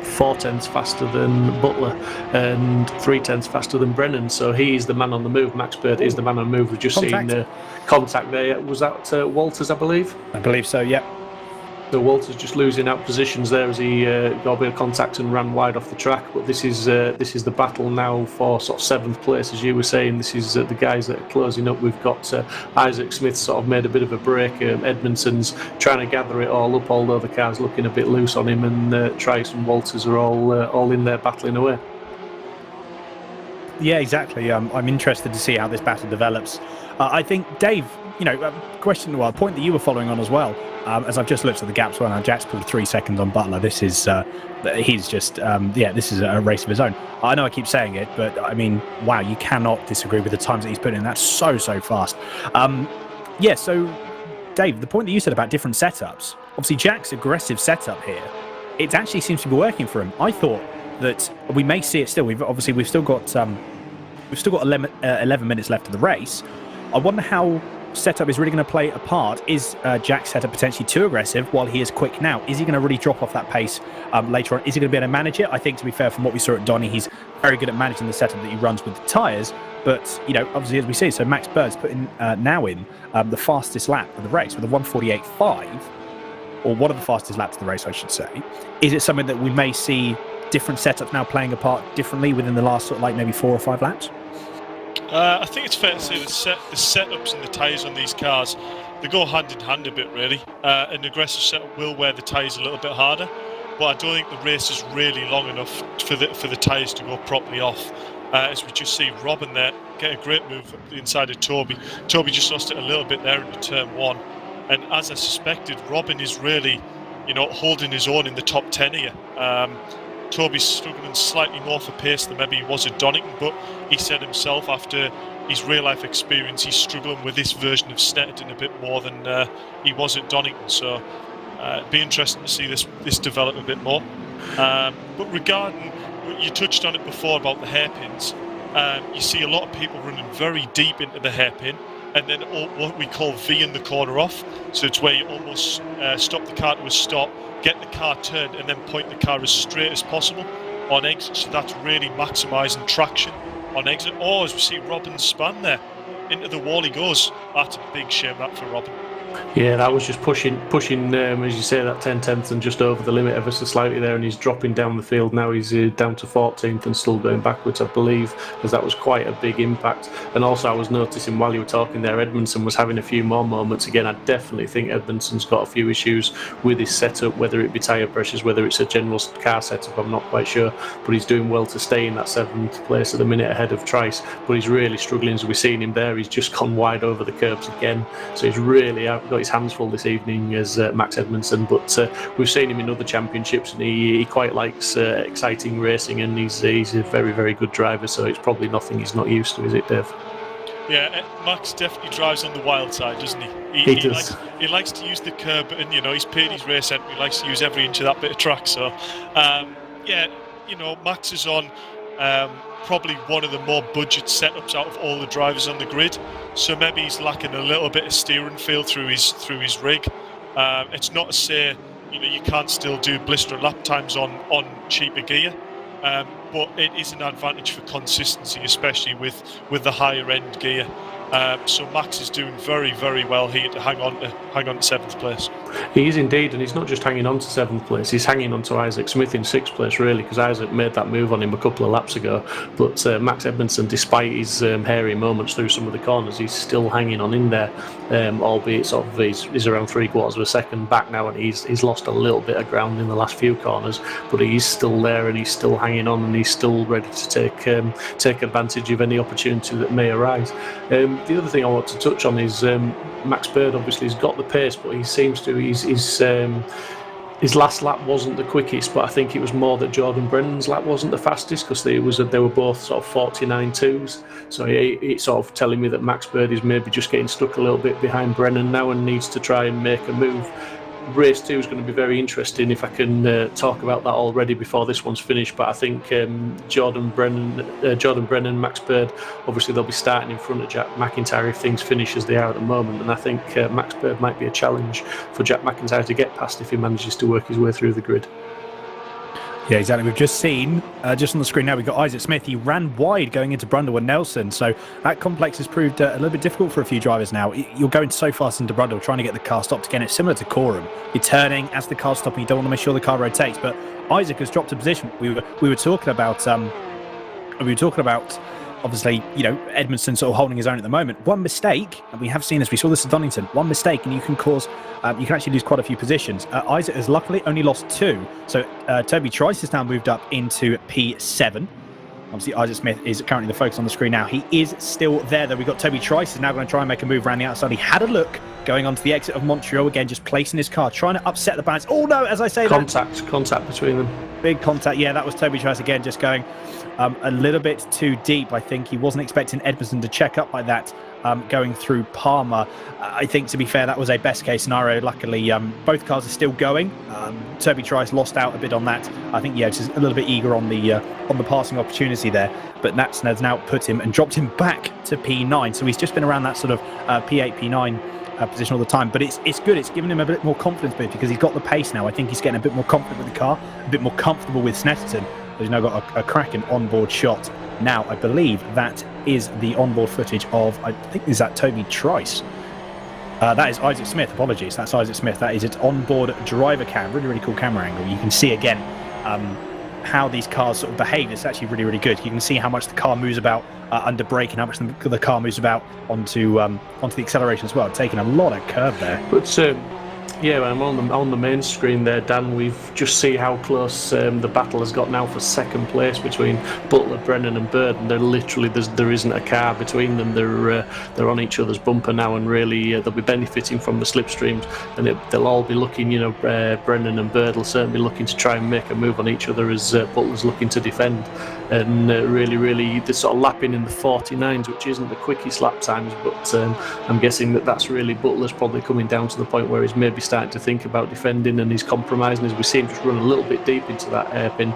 4 tenths faster than Butler and 3 tenths faster than Brennan. So he's the man on the move. Max Bird is the man on the move. We've just seen contact there. Was that Walters, I believe? I believe so, yep. So Walters just losing out positions there as he got a bit of contact and ran wide off the track. But this is the battle now for sort of 7th place, as you were saying. This is the guys that are closing up. We've got Isaac Smith sort of made a bit of a break. Edmondson's trying to gather it all up, although the car's looking a bit loose on him. And Trice and Walters are all in there battling away. Yeah, exactly. I'm interested to see how this battle develops. I think, Dave, a point that you were following on as well, as I've just looked at the gaps well now, Jack's pulled 3 seconds on Butler. This is, he's just, this is a race of his own. I know I keep saying it, but I mean, wow, you cannot disagree with the times that he's put in. That's so fast. So, Dave, the point that you said about different setups, obviously Jack's aggressive setup here, it actually seems to be working for him. I thought that we may see it still. We've still got 11 minutes left of the race. I wonder how setup is really going to play a part. Is Jack's setup potentially too aggressive while he is quick now? Is he going to really drop off that pace later on? Is he going to be able to manage it? I think, to be fair, from what we saw at Donny, he's very good at managing the setup that he runs with the tyres. But, obviously, as we see, so Max Bird's putting now in the fastest lap of the race with a 1:48.5, or one of the fastest laps of the race, I should say. Is it something that we may see different setups now playing a part differently within the last sort of maybe 4 or 5 laps? I think it's fair to say the setups and the tyres on these cars, they go hand in hand a bit, really. An aggressive setup will wear the tyres a little bit harder. but I don't think the race is really long enough for the tyres to go properly off. As we just see Robin there get a great move up the inside of Toby. Toby just lost it a little bit there into turn 1, and as I suspected, Robin is really, holding his own in the top 10 here. Toby's struggling slightly more for pace than maybe he was at Donington, but he said himself after his real life experience he's struggling with this version of Snetterton a bit more than he was at Donington, so it'd be interesting to see this develop a bit more. But regarding, you touched on it before about the hairpins, you see a lot of people running very deep into the hairpin and then what we call V in the corner off, so it's where you almost stop the car to a stop, get the car turned and then point the car as straight as possible on exit, so that's really maximising traction on exit. Oh, as we see Robin span there, into the wall he goes. That's a big shame that for Robin. Yeah, that was just pushing, as you say, that 10/10 and just over the limit ever so slightly there, and he's dropping down the field now. He's down to 14th and still going backwards, I believe, because that was quite a big impact. And also I was noticing while you were talking there, Edmondson was having a few more moments. Again, I definitely think Edmondson's got a few issues with his setup, whether it be tyre pressures, whether it's a general car setup, I'm not quite sure, but he's doing well to stay in that 7th place at the minute ahead of Trice, but he's really struggling. As we've seen him there, he's just gone wide over the curbs again, so he's really got his hands full this evening as Max Edmondson, but we've seen him in other championships and he quite likes exciting racing, and he's a very, very good driver, so it's probably nothing he's not used to, is it, Dave? Yeah, Max definitely drives on the wild side, doesn't he? He does. He likes to use the curb, and he's paid his race entry, he likes to use every inch of that bit of track, so Max is on probably one of the more budget setups out of all the drivers on the grid, so maybe he's lacking a little bit of steering feel through his rig. It's not to say you can't still do blister lap times on cheaper gear, but it is an advantage for consistency, especially with the higher end gear. So Max is doing very, very well here to hang on to 7th place. He is indeed, and he's not just hanging on to 7th place, he's hanging on to Isaac Smith in 6th place, really, because Isaac made that move on him a couple of laps ago. But Max Edmondson, despite his hairy moments through some of the corners, he's still hanging on in there, albeit sort of he's around 3/4 of a second back now, and he's lost a little bit of ground in the last few corners, but he's still there and he's still hanging on, and he's still ready to take advantage of any opportunity that may arise. The other thing I want to touch on is Max Bird obviously has got the pace, but he seems to his last lap wasn't the quickest, but I think it was more that Jordan Brennan's lap wasn't the fastest, because they were both sort of 49.2s, so it's sort of telling me that Max Bird is maybe just getting stuck a little bit behind Brennan now and needs to try and make a move. Race 2 is going to be very interesting, if I can talk about that already before this one's finished, but I think Jordan Brennan, Max Bird, obviously they'll be starting in front of Jack McIntyre if things finish as they are at the moment, and I think Max Bird might be a challenge for Jack McIntyre to get past if he manages to work his way through the grid. Yeah, exactly. We've just seen, just on the screen now, we've got Isaac Smith. He ran wide going into Brundle and Nelson, so that complex has proved a little bit difficult for a few drivers now. You're going so fast into Brundle, trying to get the car stopped again. It's similar to Coram. You're turning as the car's stopping, you don't want to make sure the car rotates, but Isaac has dropped a position. We were talking about obviously, Edmondson sort of holding his own at the moment. One mistake, and we have seen this, we saw this at Donington, one mistake and you can actually lose quite a few positions. Isaac has luckily only lost 2. So Toby Trice has now moved up into P7. Obviously, Isaac Smith is currently the focus on the screen now. He is still there, though. We've got Toby Trice is now going to try and make a move around the outside. He had a look going onto the exit of Montreal again, just placing his car, trying to upset the balance. Oh, no, as I say Contact between them. Big contact. Yeah, that was Toby Trice again, just going a little bit too deep. I think he wasn't expecting Edmondson to check up like that, going through Palmer. I think, to be fair, that was a best case scenario. Luckily, both cars are still going. Toby Trice lost out a bit on that. I think, just a little bit eager on the passing opportunity there. But that's now put him and dropped him back to P9. So he's just been around that sort of P8, P9 position all the time. But it's good. It's given him a bit more confidence because he's got the pace now. I think he's getting a bit more confident with the car, a bit more comfortable with Snetterton. He's now got a cracking onboard shot. Now, I believe that is the onboard footage of, is that Toby Trice? That is Isaac Smith, apologies. That's Isaac Smith. That is its onboard driver cam. Really, really cool camera angle. You can see again how these cars sort of behave. It's actually really, really good. You can see how much the car moves about under brake and how much the car moves about onto the acceleration as well. Taking a lot of curb there. But Yeah, I'm on the main screen there, Dan. We've just see how close the battle has got now for second place between Butler, Brennan, and Bird. And they're literally there isn't a car between them. They're on each other's bumper now, and really they'll be benefiting from the slipstreams. And they'll all be looking, Brennan and Bird will certainly be looking to try and make a move on each other as Butler's looking to defend. And really, they're sort of lapping in the 49s, which isn't the quickest lap times, but I'm guessing that's really Butler's probably coming down to the point where he's maybe starting to think about defending, and he's compromising as we see him just run a little bit deep into that hairpin,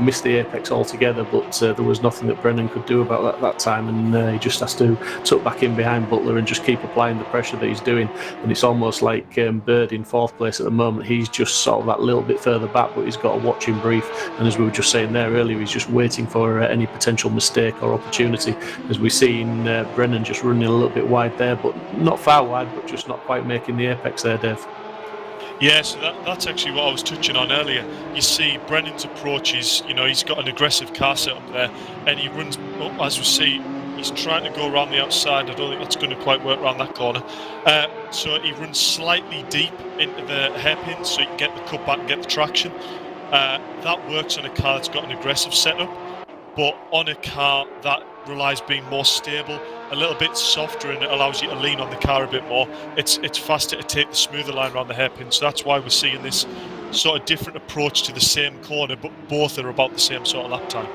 missed the apex altogether, but there was nothing that Brennan could do about that time, and he just has to tuck back in behind Butler and just keep applying the pressure that he's doing. And it's almost like Bird in fourth place at the moment, he's just sort of that little bit further back, but he's got a watching brief, and as we were just saying there earlier, he's just waiting for any potential mistake or opportunity, as we've seen Brennan just running a little bit wide there, but not far wide, but just not quite making the apex there, Dave. Yeah, so that's actually what I was touching on earlier. You see Brennan's approach is, he's got an aggressive car set up there, and he runs, as we see, he's trying to go around the outside. I don't think that's going to quite work around that corner. So he runs slightly deep into the hairpin so you can get the cut back and get the traction. That works on a car that's got an aggressive setup, but on a car that relies being more stable, a little bit softer, and it allows you to lean on the car a bit more, it's faster to take the smoother line around the hairpin. So that's why we're seeing this sort of different approach to the same corner, but both are about the same sort of lap time.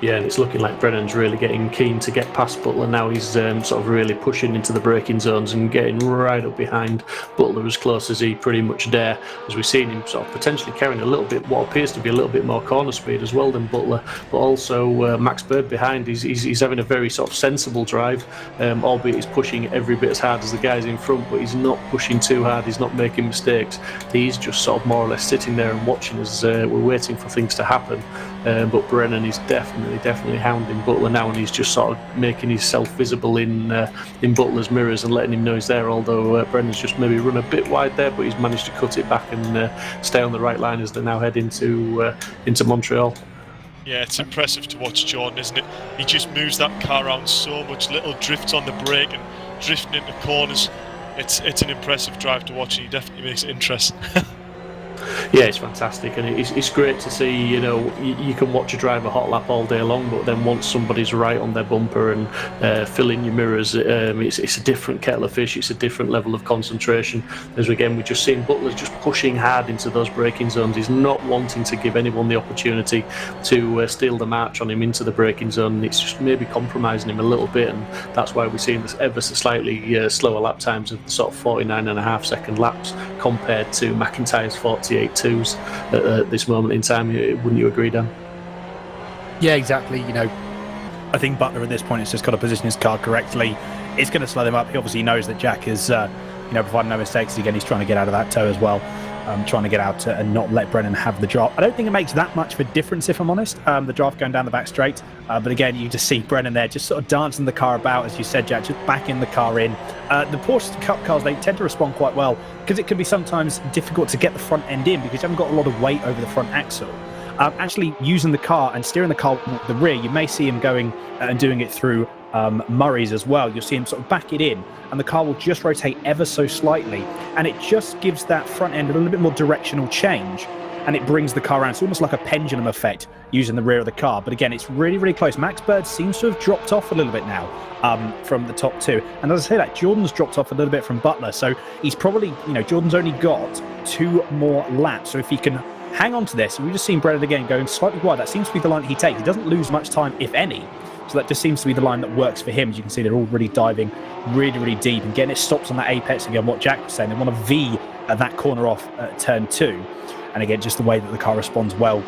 Yeah, and it's looking like Brennan's really getting keen to get past Butler now. He's sort of really pushing into the braking zones and getting right up behind Butler as close as he pretty much dare, as we've seen him sort of potentially carrying a little bit, what appears to be a little bit more corner speed as well than Butler, but also Max Bird behind. He's having a very sort of sensible drive, albeit he's pushing every bit as hard as the guys in front, but he's not pushing too hard, he's not making mistakes. He's just sort of more or less sitting there and watching as we're waiting for things to happen. But Brennan is definitely hounding Butler now, and he's just sort of making himself visible in Butler's mirrors and letting him know he's there, although Brennan's just maybe run a bit wide there, but he's managed to cut it back and stay on the right line as they now head into Montreal. Yeah, it's impressive to watch Jordan, isn't it? He just moves that car around so much, little drifts on the brake and drifting into corners. It's an impressive drive to watch, and he definitely makes it interesting. Yeah, it's fantastic, and it's great to see. You can watch a driver hot lap all day long, but then once somebody's right on their bumper and filling your mirrors, it's a different kettle of fish. It's a different level of concentration. As again, we've just seen Butler just pushing hard into those braking zones. He's not wanting to give anyone the opportunity to steal the march on him into the braking zone. It's just maybe compromising him a little bit, and that's why we're seeing this ever so slightly slower lap times of sort of 49.5 second laps compared to McIntyre's 48.2s at this moment in time. Wouldn't you agree, Dan? Yeah, exactly. I think Butler at this point has just got to position his car correctly. It's going to slow them up. He obviously knows that Jack is, providing no mistakes. Again, he's trying to get out of that tow as well. Trying to get out and not let Brennan have the drop. I don't think it makes that much of a difference, if I'm honest, the draft going down the back straight. But again, you just see Brennan there just sort of dancing the car about, as you said, Jack, just backing the car in. The Porsche Cup cars, they tend to respond quite well, because it can be sometimes difficult to get the front end in because you haven't got a lot of weight over the front axle. Actually using the car and steering the car with the rear, you may see him going and doing it through Murray's as well. You'll see him sort of back it in, and the car will just rotate ever so slightly, and it just gives that front end a little bit more directional change, and it brings the car around. It's almost like a pendulum effect using the rear of the car. But again, it's really, really close. Max Bird seems to have dropped off a little bit now from the top two, and as I say that, Jordan's dropped off a little bit from Butler, so he's probably, Jordan's only got 2 more laps. So if he can hang on to this, we've just seen Brennan again going slightly wide. That seems to be the line he takes. He doesn't lose much time, if any. So that just seems to be the line that works for him. As you can see, they're all really diving really, really deep and getting it stops on that apex. Again, what Jack was saying, they want to V that corner off at turn 2. And again, just the way that the car responds well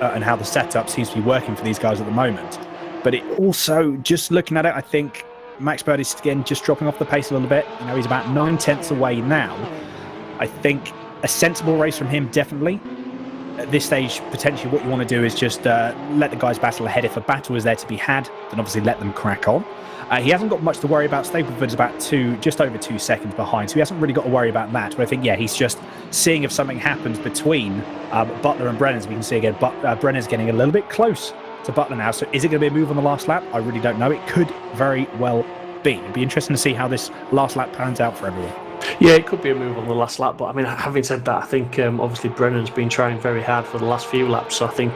and how the setup seems to be working for these guys at the moment. But it also, just looking at it, I think Max Bird is again just dropping off the pace a little bit. He's about 9/10 away now. I think a sensible race from him, definitely. At this stage, potentially what you want to do is just let the guys battle ahead. If a battle is there to be had, then obviously let them crack on. He hasn't got much to worry about. Stapleford's about just over 2 seconds behind, so he hasn't really got to worry about that. But I think, he's just seeing if something happens between Butler and Brennan. As we can see again, Brennan's getting a little bit close to Butler now. So is it going to be a move on the last lap? I really don't know. It could very well be. It'd be interesting to see how this last lap pans out for everyone. Yeah, it could be a move on the last lap, but I mean, having said that, I think obviously Brennan's been trying very hard for the last few laps. So I think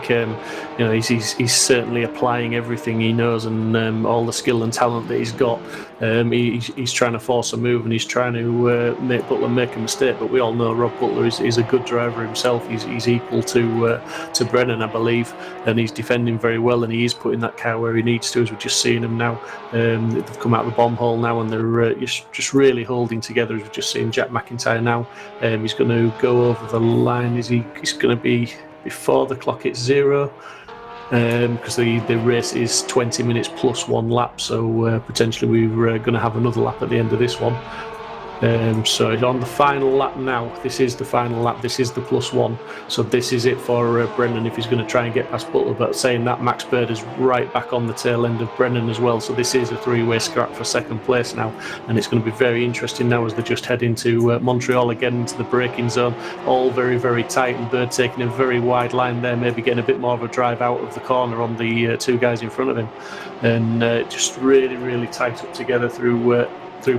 he's certainly applying everything he knows and all the skill and talent that he's got. He's trying to force a move and he's trying to make Butler make a mistake. But we all know Rob Butler is a good driver himself. He's equal to Brennan, I believe, and he's defending very well and he is putting that car where he needs to. As we're just seeing him now, they've come out of the bomb hole now and they're just really holding together. As we've just seen Jack McIntyre now. He's going to go over the line. He's going to be before the clock hits 0. Because the race is 20 minutes plus 1 lap, so potentially we're going to have another lap at the end of this one. So on the final lap now, this is the final lap, this is the +1, so this is it for Brennan if he's going to try and get past Butler. But saying that, Max Bird is right back on the tail end of Brennan as well, so this is a 3-way scrap for second place now, and it's going to be very interesting now as they just head into Montreal again, into the braking zone, all very, very tight, and Bird taking a very wide line there, maybe getting a bit more of a drive out of the corner on the 2 guys in front of him, and just really, really tight up together through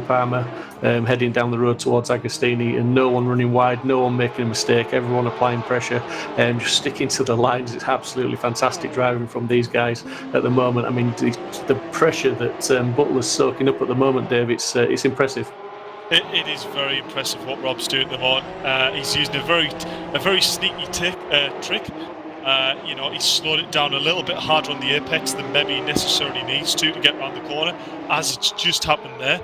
Parma, heading down the road towards Agostini, and no one running wide, no one making a mistake, everyone applying pressure and just sticking to the lines. It's absolutely fantastic driving from these guys at the moment. I mean, the pressure that Butler's soaking up at the moment, Dave, it's impressive. It is very impressive what Rob's doing at the moment. He's using a very sneaky trick. He's slowed it down a little bit harder on the apex than maybe he necessarily needs to get around the corner, as it's just happened there.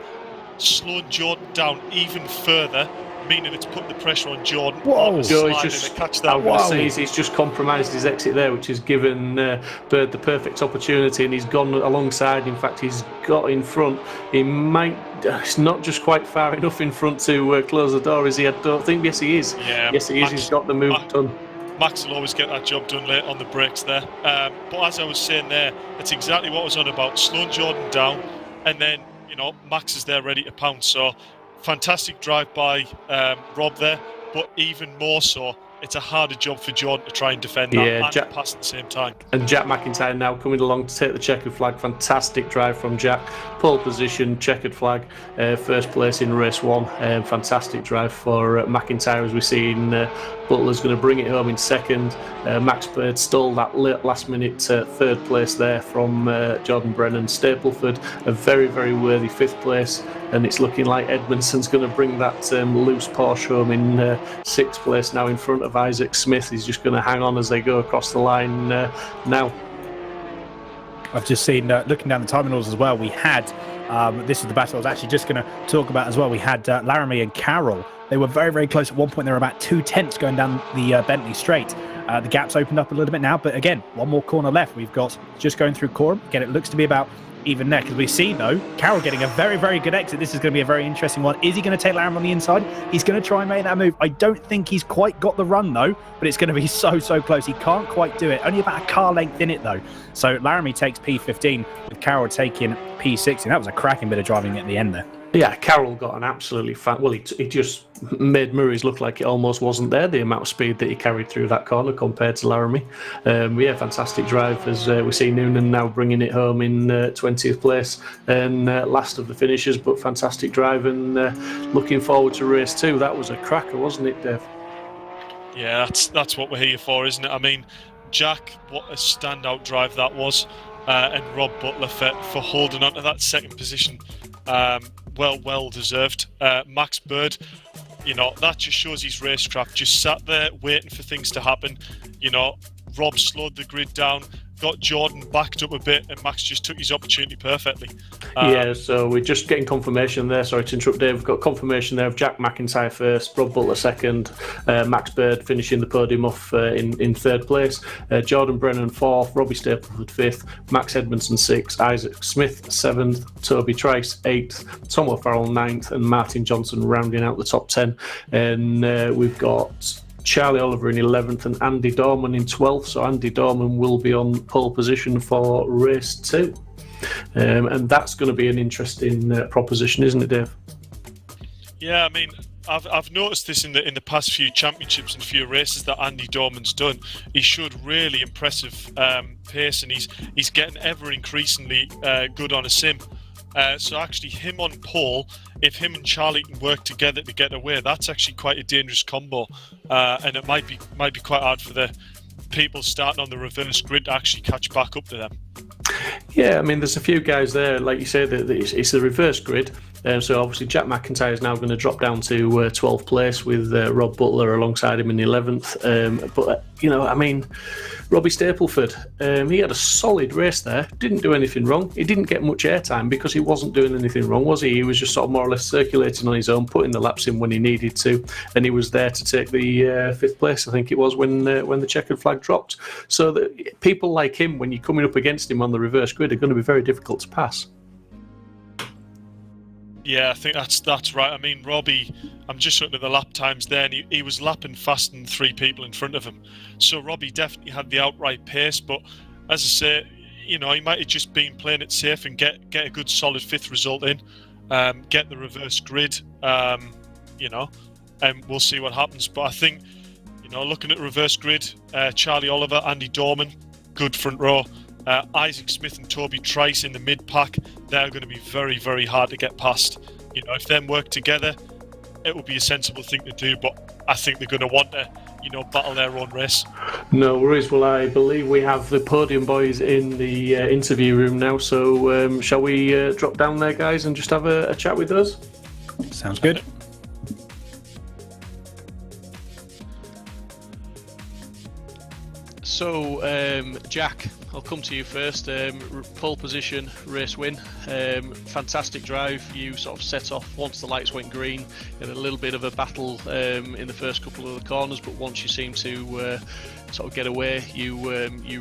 Slowed Jordan down even further, meaning it's put the pressure on Jordan. Whoa! He's just compromised his exit there, which has given Bird the perfect opportunity, and he's gone alongside. In fact, he's got in front. He might. It's not just quite far enough in front to close the door, is he? I don't think. Yes, he is. Yeah, yes, he is. He's got the move done. Max will always get that job done late on the brakes there. But as I was saying there, that's exactly what I was on about. Slowing Jordan down, and then Max is there ready to pounce. So fantastic drive by Rob there, but even more so, it's a harder job for Jordan to try and defend that and pass at the same time. And Jack McIntyre now coming along to take the checkered flag. Fantastic drive from Jack. Pole position, checkered flag, first place in race 1. Fantastic drive for McIntyre, as we've seen. Butler's going to bring it home in second. Max Bird stole that last minute third place there from Jordan Brennan. Stapleford, a very, very worthy 5th place, and it's looking like Edmondson's going to bring that loose Porsche home in 6th place now in front of Isaac Smith. He's just going to hang on as they go across the line now. I've just seen, looking down the terminals as well, we had, this is the battle I was actually just going to talk about as well, we had Laramie and Carroll. They were very, very close. At one point, they were about 2/10 going down the Bentley Straight. The gap's opened up a little bit now, but again, one more corner left. We've got just going through Coram. Again, it looks to be about even neck. As we see, though, Carroll getting a very, very good exit. This is going to be a very interesting one. Is he going to take Laramie on the inside? He's going to try and make that move. I don't think he's quite got the run, though, but it's going to be so, so close. He can't quite do it. Only about a car length in it, though. So Laramie takes P15, with Carroll taking P16. That was a cracking bit of driving at the end there. Yeah, Carroll got an absolutely he just made Murray's look like it almost wasn't there, the amount of speed that he carried through that corner compared to Laramie. Fantastic drive, as we see Noonan now bringing it home in 20th place and last of the finishers, but fantastic drive, and looking forward to race 2. That was a cracker, wasn't it, Dave? Yeah, that's what we're here for, isn't it? I mean, Jack, what a standout drive that was, and Rob Butler for holding on to that second position. Well deserved. Max Bird, that just shows his racecraft. Just sat there waiting for things to happen. Rob slowed the grid down, got Jordan backed up a bit, and Max just took his opportunity perfectly. So we're just getting confirmation there. Sorry to interrupt, Dave. We've got confirmation there of Jack McIntyre first, Rob Butler second, Max Bird finishing the podium off in third place, Jordan Brennan fourth, Robbie Stapleford fifth, Max Edmondson sixth, Isaac Smith seventh, Toby Trice eighth, Tom O'Farrell ninth, and Martin Johnson rounding out the top 10. And we've got Charlie Oliver in 11th and Andy Dorman in 12th. So Andy Dorman will be on pole position for race 2. And that's going to be an interesting proposition, isn't it, Dave? Yeah, I mean, I've noticed this in the past few championships and few races that Andy Dorman's done. He showed really impressive pace, and he's getting ever increasingly good on a sim. So actually, him on pole, if him and Charlie can work together to get away, that's actually quite a dangerous combo, and it might be quite hard for the people starting on the reverse grid to actually catch back up to them. Yeah, I mean, there's a few guys there, like you say, that it's the reverse grid. So obviously Jack McIntyre is now going to drop down to 12th place with Rob Butler alongside him in the 11th. But I mean, Robbie Stapleford, he had a solid race there. Didn't do anything wrong. He didn't get much airtime because he wasn't doing anything wrong, was he? He was just sort of more or less circulating on his own, putting the laps in when he needed to, and he was there to take the 5th place, I think it was, when the checkered flag dropped. So that people like him, when you're coming up against him on the reverse grid, are going to be very difficult to pass. Yeah, I think that's right. I mean, Robbie, I'm just looking at the lap times there, and he was lapping faster than 3 people in front of him. So Robbie definitely had the outright pace, but as I say, he might have just been playing it safe and get a good solid 5th result in, get the reverse grid, and we'll see what happens. But I think, looking at reverse grid, Charlie Oliver, Andy Dorman, good front row. Isaac Smith and Toby Trice in the mid-pack, they're going to be very, very hard to get past. If them work together, it will be a sensible thing to do, but I think they're going to want to, battle their own race. No worries. Well, I believe we have the podium boys in the interview room now, so shall we drop down there, guys, and just have a chat with us? Sounds good. So, Jack, I'll come to you first. Pole position, race win. Fantastic drive. You sort of set off once the lights went green. You had a little bit of a battle in the first couple of the corners, but once you seemed to sort of get away, you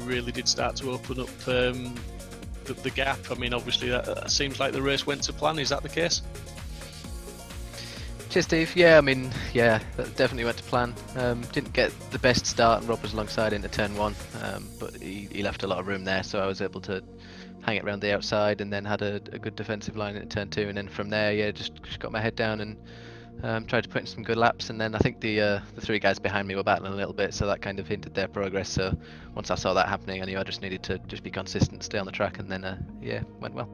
really did start to open up the gap. I mean, obviously that seems like the race went to plan. Is that the case? Cheers, Steve. Yeah, I mean, that definitely went to plan. Didn't get the best start, and Rob was alongside into turn 1, but he left a lot of room there, so I was able to hang it around the outside, and then had a good defensive line into turn 2, and then from there, just got my head down and tried to put in some good laps, and then I think the 3 guys behind me were battling a little bit, so that kind of hindered their progress. So once I saw that happening, I knew I just needed to just be consistent, stay on the track, and then went well.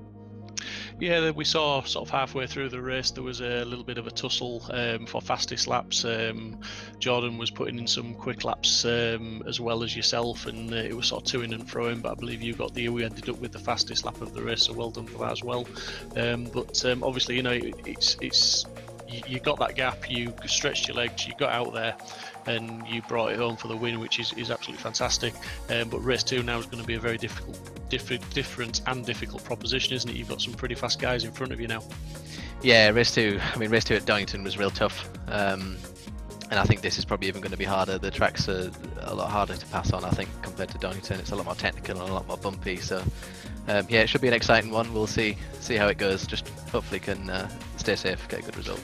Yeah, we saw sort of halfway through the race there was a little bit of a tussle for fastest laps. Jordan was putting in some quick laps as well as yourself, and it was sort of to-ing and fro-ing, but I believe you ended up with the fastest lap of the race, so well done for that as well. But obviously, it's you got that gap, you stretched your legs, you got out there, and you brought it home for the win, which is absolutely fantastic. But race 2 now is going to be a very different and difficult proposition, isn't it? You've got some pretty fast guys in front of you now. Yeah, race 2 at Donington was real tough, and I think this is probably even going to be harder. The tracks are a lot harder to pass on, I think, compared to Donington. It's a lot more technical and a lot more bumpy, so it should be an exciting one. We'll see how it goes. Just hopefully can stay safe, get a good result.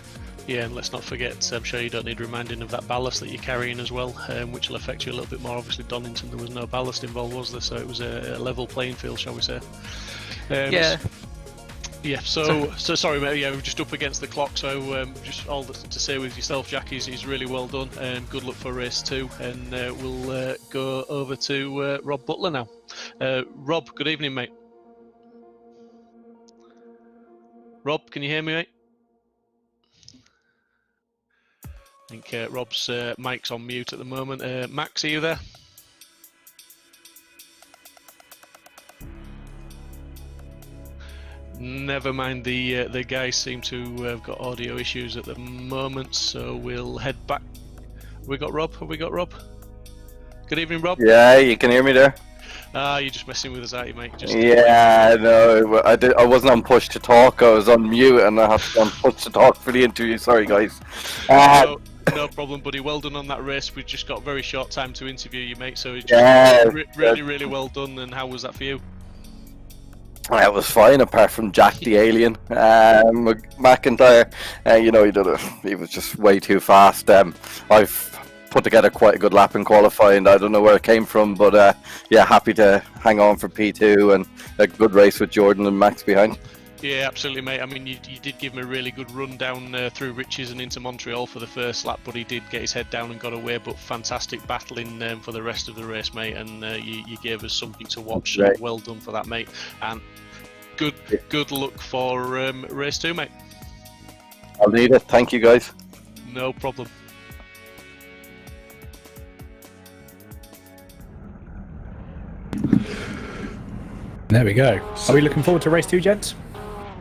Yeah, and let's not forget, I'm sure you don't need reminding of that ballast that you're carrying as well, which will affect you a little bit more. Obviously, Donington, there was no ballast involved, was there? So it was a level playing field, shall we say? Yeah. So sorry, mate. Yeah, we're just up against the clock. So just all to say with yourself, Jack, is really well done. Good luck for race 2, and we'll go over to Rob Butler now. Rob, good evening, mate. Rob, can you hear me, mate? I think Rob's mic's on mute at the moment. Max, are you there? Never mind, the guys seem to have got audio issues at the moment, so we'll head back. Have we got Rob? Good evening, Rob. Yeah, you can hear me there? You're just messing with us, aren't you, mate? No, I wasn't on push to talk. I was on mute, and I have to on push to talk for the interview. Sorry, guys. No problem, buddy. Well done on that race. We've just got very short time to interview you, mate. So it's just really well done. And how was that for you? It was fine, apart from Jack the Alien. McIntyre, he was just way too fast. I've put together quite a good lap in qualifying. I don't know where it came from, but happy to hang on for P2 and a good race with Jordan and Max behind. Yeah, absolutely, mate. I mean, you did give him a really good run down through Riches and into Montreal for the first lap, but he did get his head down and got away. But fantastic battling for the rest of the race, mate. And you gave us something to watch. So well done for that, mate. And good luck for race 2, mate. I'll need it. Thank you, guys. No problem. There we go. Are we looking forward to race 2, gents?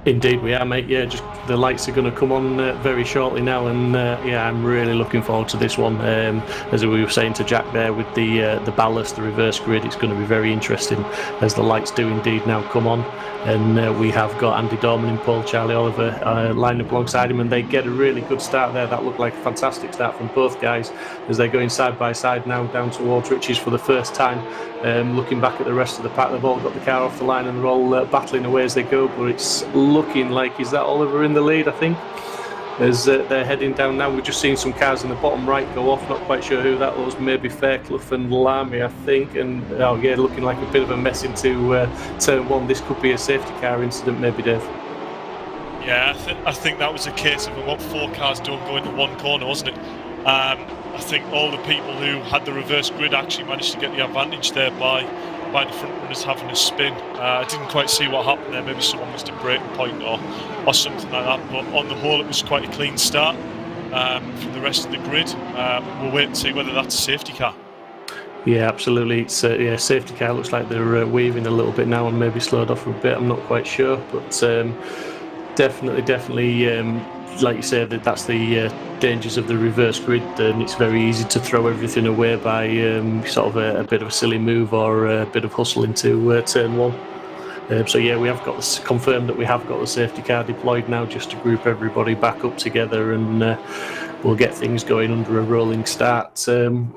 Indeed we are, mate. Yeah, just the lights are going to come on very shortly now, and yeah, I'm really looking forward to this one. As we were saying to Jack there, with the ballast, the reverse grid, it's going to be very interesting as the lights do indeed now come on. And we have got Andy Dorman and Paul Charlie Oliver lined up alongside him, and they get a really good start there. That looked like a fantastic start from both guys as they're going side by side now down towards Richie's for the first time. Looking back at the rest of the pack, they've all got the car off the line and they're all battling away as they go, but it's looking like, is that Oliver in the lead, I think, as they're heading down now. We've just seen some cars in the bottom right go off, not quite sure who that was, maybe Fairclough and Lamy, I think, and oh yeah, looking like a bit of a mess into turn 1. This could be a safety car incident, maybe, Dave. Yeah, I think that was a case of what 4 cars don't go into one corner, wasn't it? I think all the people who had the reverse grid actually managed to get the advantage there by the front runners having a spin. I didn't quite see what happened there. Maybe someone missed a braking point or something like that. But on the whole, it was quite a clean start from the rest of the grid. We'll wait and see whether that's a safety car. Yeah, absolutely. It's yeah, safety car. Looks like they're weaving a little bit now and maybe slowed off a bit. I'm not quite sure, but definitely. Like you said, that's the dangers of the reverse grid, and it's very easy to throw everything away by sort of a bit of a silly move or a bit of hustle into turn 1. So yeah, we have got this confirmed that we have got the safety car deployed now, just to group everybody back up together, and we'll get things going under a rolling start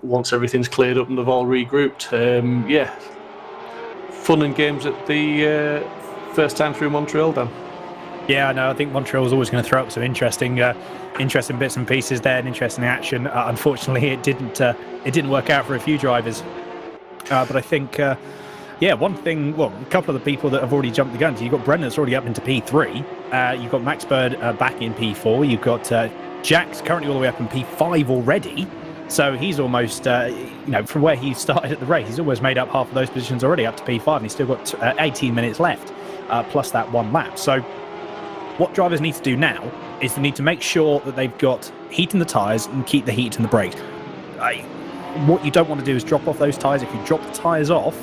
once everything's cleared up and they've all regrouped. Yeah, fun and games at the first time through Montreal, Dan. Yeah, no, I think Montreal was always going to throw up some interesting bits and pieces there, and interesting action. Unfortunately, it didn't work out for a few drivers. But I think, yeah, one thing. Well, a couple of the people that have already jumped the gun. So you've got Brendan that's already up into P3. You've got Max Bird back in P4. You've got Jack's currently all the way up in P5 already. So he's almost, from where he started at the race, he's almost made up half of those positions already up to P5, and he's still got 18 minutes left, plus that one lap. So what drivers need to do now is they need to make sure that they've got heat in the tyres and keep the heat in the brakes. What you don't want to do is drop off those tyres. If you drop the tyres off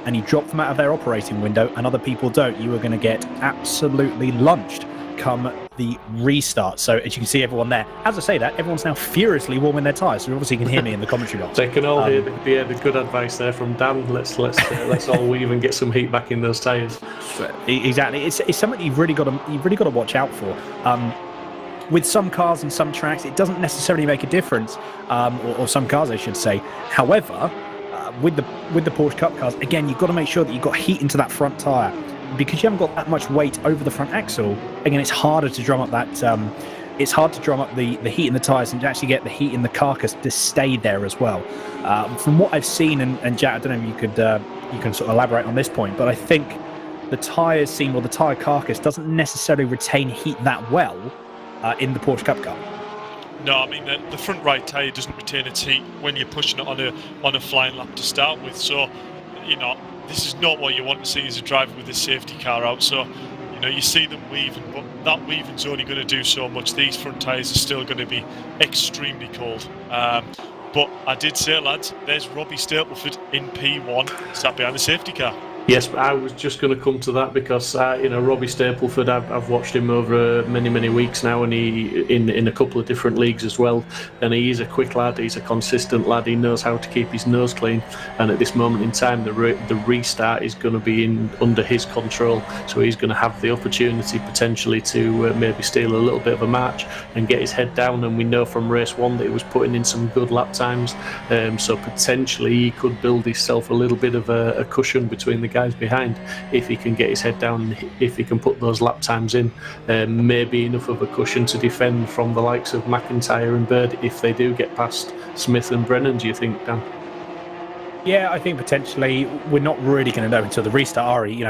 and you drop them out of their operating window and other people don't, you are going to get absolutely lunched come the restart. So as you can see, everyone there, as I say that, everyone's now furiously warming their tyres, so obviously you can hear me in the commentary box. They can all hear the good advice there from Dan. Let's all weave and get some heat back in those tyres. Exactly, it's something you've really got to watch out for. With some cars and some tracks, it doesn't necessarily make a difference, or some cars, I should say. However, with the Porsche Cup cars, again, you've got to make sure that you've got heat into that front tyre, because you haven't got that much weight over the front axle. Again, it's harder to drum up that. It's hard to drum up the heat in the tyres and to actually get the heat in the carcass to stay there as well. From what I've seen, and Jack, I don't know if you can sort of elaborate on this point, but I think the tyres seam or the tyre carcass doesn't necessarily retain heat that well in the Porsche Cup car. No, I mean the front right tyre doesn't retain its heat when you're pushing it on a flying lap to start with. So, this is not what you want to see as a driver with a safety car out. So, you see them weaving, but that weaving's only going to do so much. These front tyres are still going to be extremely cold. But I did say, lads, there's Robbie Stapleford in P1, sat behind the safety car. Yes, I was just going to come to that because Robbie Stapleford, I've watched him over many weeks now, and he in a couple of different leagues as well. And he's a quick lad, he's a consistent lad. He knows how to keep his nose clean. And at this moment in time, the restart is going to be under his control, so he's going to have the opportunity potentially to maybe steal a little bit of a march and get his head down. And we know from race 1 that he was putting in some good lap times, so potentially he could build himself a little bit of a cushion between the guys behind if he can get his head down, if he can put those lap times in, maybe enough of a cushion to defend from the likes of McIntyre and Bird if they do get past Smith and Brennan. Do you think, Dan? Yeah, I think potentially we're not really going to know until the restart, are we?